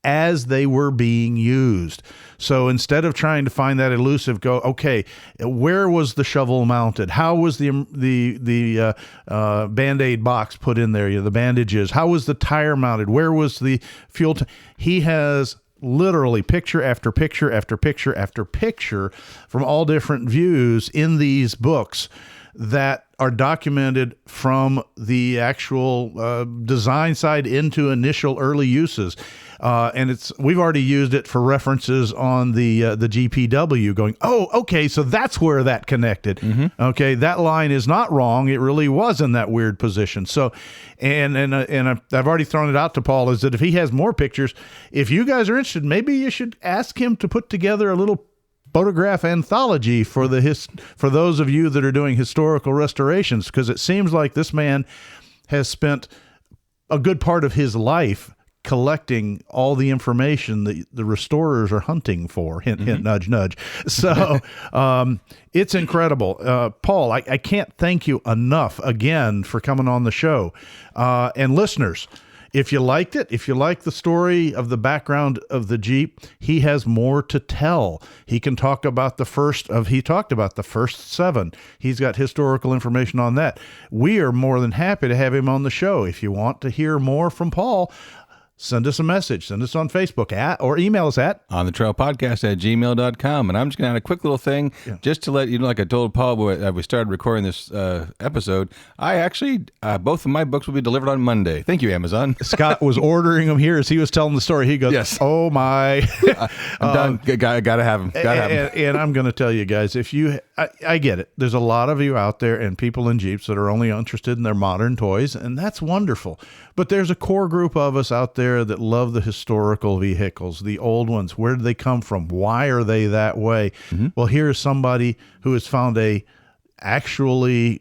as they were being used. So instead of trying to find that elusive, go, okay, where was the shovel mounted? How was the Band-Aid box put in there? The bandages. How was the tire mounted? Where was the fuel? He has literally picture after picture after picture after picture from all different views in these books that are documented from the actual design side into initial early uses. And we've already used it for references on the GPW, going, oh, okay, so that's where that connected. Mm-hmm. Okay, that line is not wrong. It really was in that weird position. So, and I've already thrown it out to Paul, is that if he has more pictures, if you guys are interested, maybe you should ask him to put together a little photograph anthology for those of you that are doing historical restorations, because it seems like this man has spent a good part of his life collecting all the information that the restorers are hunting for. Hint, mm-hmm. hint, nudge, nudge. So it's incredible. Paul, I can't thank you enough again for coming on the show. And listeners, if you liked it, if you like the story of the background of the Jeep, he has more to tell. He talked about the first 7. He's got historical information on that. We are more than happy to have him on the show. If you want to hear more from Paul, send us a message. Send us on Facebook or email us at onthetrailpodcast@gmail.com. And I'm just going to add a quick little thing just to let you know, like I told Paul when we started recording this episode, I actually, both of my books will be delivered on Monday. Thank you, Amazon. Scott was ordering them here as he was telling the story. He goes, yes. Oh my. I'm done. Got to have them. And I'm going to tell you guys, I get it. There's a lot of you out there and people in Jeeps that are only interested in their modern toys, and that's wonderful. But there's a core group of us out there that love the historical vehicles, the old ones. Where did they come from? Why are they that way? Mm-hmm. Well, here's somebody who has found a actually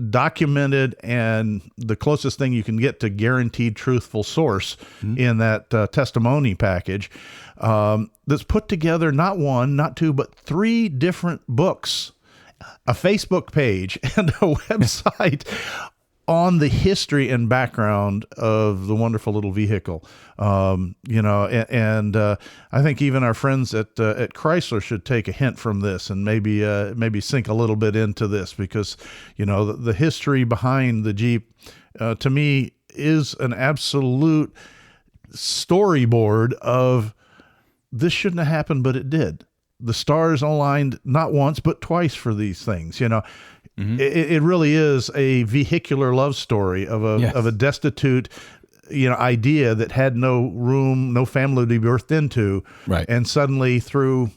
documented and the closest thing you can get to guaranteed truthful source in that testimony package that's put together not one, not two, but 3 different books, a Facebook page, and a website on the history and background of the wonderful little vehicle. I think even our friends at Chrysler should take a hint from this and maybe sink a little bit into this, because, the history behind the Jeep, to me, is an absolute storyboard of this shouldn't have happened, but it did. The stars aligned not once, but twice for these things, Mm-hmm. It really is a vehicular love story of a destitute, idea that had no room, no family to be birthed into. Right. And suddenly through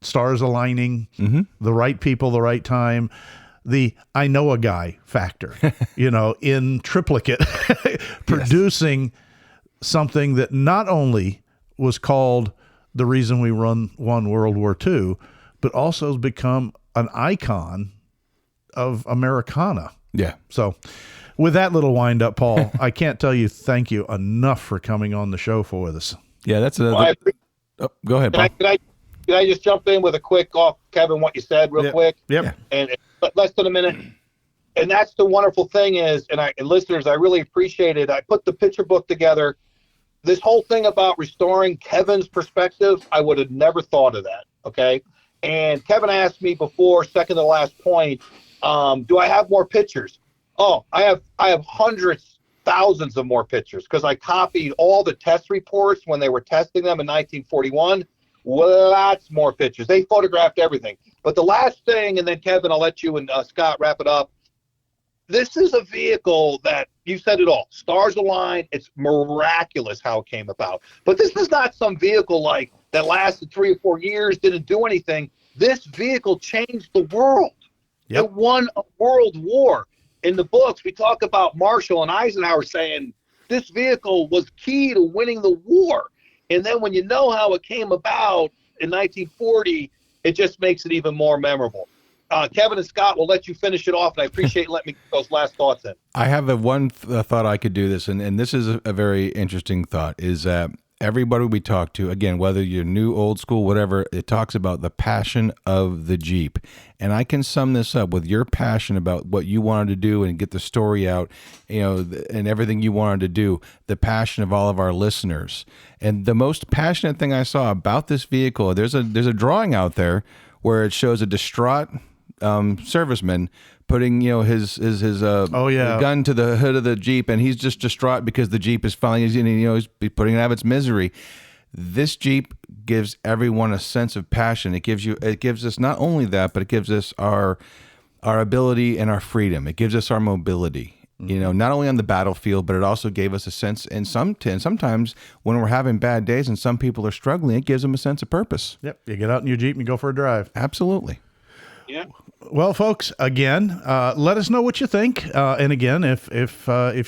stars aligning, the right people, the right time, the I know a guy factor, in triplicate, producing something that not only was called the reason we won World War II, but also has become an icon of Americana. Yeah. So with that little wind up, Paul, I can't tell you thank you enough for coming on the show with us. Yeah, that's another. Go ahead, Paul. Can I just jump in with a quick off, Kevin, what you said real quick? Yep. And less than a minute. And that's the wonderful thing is, and listeners, I really appreciate it. I put the picture book together. This whole thing about restoring Kevin's perspective, I would have never thought of that. Okay. And Kevin asked me before, second to last point, do I have more pictures? Oh, I have hundreds, thousands of more pictures, because I copied all the test reports when they were testing them in 1941. Lots more pictures. They photographed everything. But the last thing, and then Kevin, I'll let you and Scott wrap it up. This is a vehicle that, you said it all, stars aligned. It's miraculous how it came about. But this is not some vehicle like that lasted 3 or 4 years, didn't do anything. This vehicle changed the world. Yep. It won a world war. In the books, we talk about Marshall and Eisenhower saying this vehicle was key to winning the war. And then when you know how it came about in 1940, it just makes it even more memorable. Kevin and Scott will let you finish it off, and I appreciate letting me get those last thoughts in. I have thought I could do this, and this is a very interesting thought, is that everybody we talk to, again, whether you're new, old school, whatever, it talks about the passion of the Jeep. And I can sum this up with your passion about what you wanted to do and get the story out, and everything you wanted to do, the passion of all of our listeners. And the most passionate thing I saw about this vehicle, there's a drawing out there where it shows a distraught serviceman putting his gun to the hood of the Jeep, and he's just distraught because the Jeep is finally he's putting it out of its misery. This Jeep gives everyone a sense of passion. It gives us not only that, but it gives us our ability and our freedom. It gives us our mobility. Not only on the battlefield, but it also gave us a sense, and sometimes when we're having bad days and some people are struggling, it gives them a sense of purpose. Yep, you get out in your Jeep and you go for a drive. Absolutely. Yeah. Well, folks, again, let us know what you think. And again, if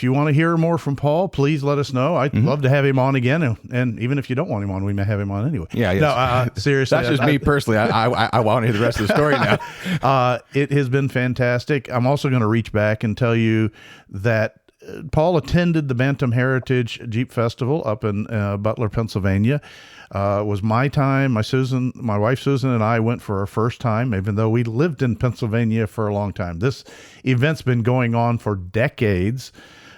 you want to hear more from Paul, please let us know. I'd love to have him on again. And even if you don't want him on, we may have him on anyway. Yeah. Yes. No, seriously. That's just me personally. I want to hear the rest of the story now. It has been fantastic. I'm also going to reach back and tell you that Paul attended the Bantam Heritage Jeep Festival up in Butler, Pennsylvania. It was my time. My wife Susan, and I went for our first time, even though we lived in Pennsylvania for a long time. This event's been going on for decades.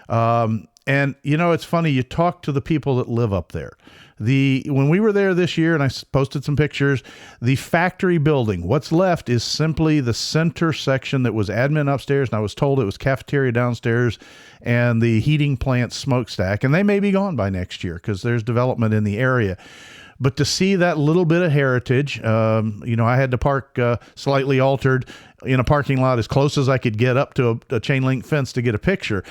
And it's funny, you talk to the people that live up there. When we were there this year, and I posted some pictures, the factory building, what's left is simply the center section that was admin upstairs, and I was told it was cafeteria downstairs, and the heating plant smokestack, and they may be gone by next year because there's development in the area. But to see that little bit of heritage, I had to park slightly altered in a parking lot as close as I could get up to a chain link fence to get a picture.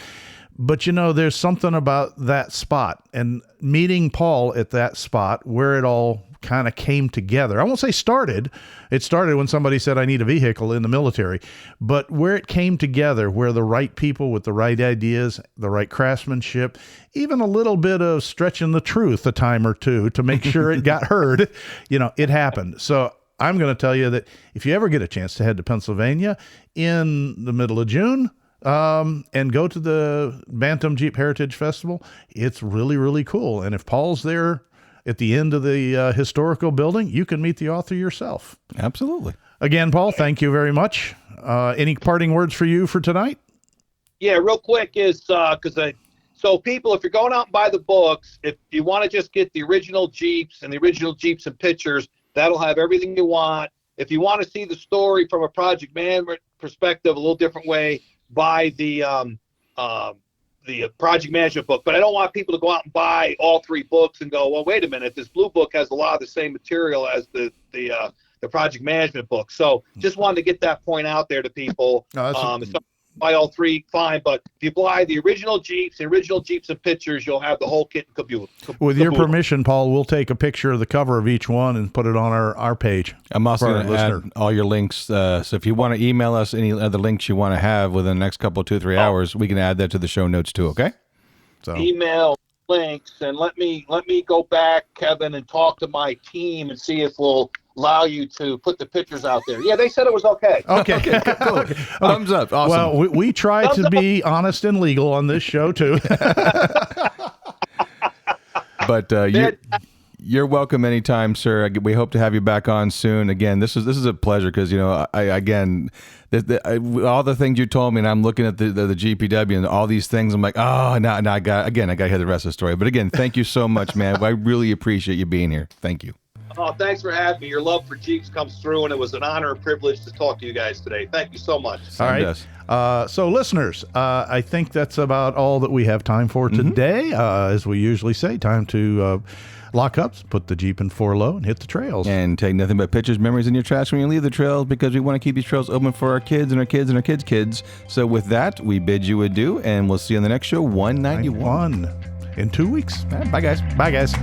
But, there's something about that spot, and meeting Paul at that spot where it all kind of came together. I won't say started. It started when somebody said, I need a vehicle in the military, but where it came together, where the right people with the right ideas, the right craftsmanship, even a little bit of stretching the truth a time or two to make sure it got heard, it happened. So I'm going to tell you that if you ever get a chance to head to Pennsylvania in the middle of June, and go to the Bantam Jeep Heritage Festival, it's really, really cool. And if Paul's there at the end of the historical building, you can meet the author yourself. Absolutely. Again, Paul, thank you very much. Any parting words for you for tonight? Yeah, real quick is so people, if you're going out and buy the books, if you want to just get the original Jeeps and pictures, that'll have everything you want. If you want to see the story from a project management perspective, a little different way, buy the project management book. But I don't want people to go out and buy all three books and go, well, wait a minute, this blue book has a lot of the same material as the project management book. So just wanted to get that point out there to people. If buy all three, fine. But if you buy the original Jeeps and pictures, you'll have the whole kit and caboodle. With your permission, Paul, we'll take a picture of the cover of each one and put it on our page. I'm also going to add all your links. So if you want to email us any other links you want to have within the next couple, 2-3 hours, we can add that to the show notes too. Okay. So email links, and let me go back, Kevin, and talk to my team and see if we'll allow you to put the pictures out there. Yeah, they said it was okay. Okay, cool. Thumbs up. Awesome. Well, we try to be honest and legal on this show too. But you're welcome anytime, sir. We hope to have you back on soon. Again, this is a pleasure because all the things you told me, and I'm looking at the GPW and all these things. I'm like, I got to hear the rest of the story. But again, thank you so much, man. I really appreciate you being here. Thank you. Oh, thanks for having me. Your love for Jeeps comes through, and it was an honor and privilege to talk to you guys today. Thank you so much. All right. So listeners, I think that's about all that we have time for today. As we usually say, time to lock up, put the Jeep in 4 low, and hit the trails. And take nothing but pictures, memories in your trash when you leave the trails, because we want to keep these trails open for our kids and our kids and our kids' kids. So with that, we bid you adieu, and we'll see you on the next show, 191. In 2 weeks. Bye, guys. Bye, guys.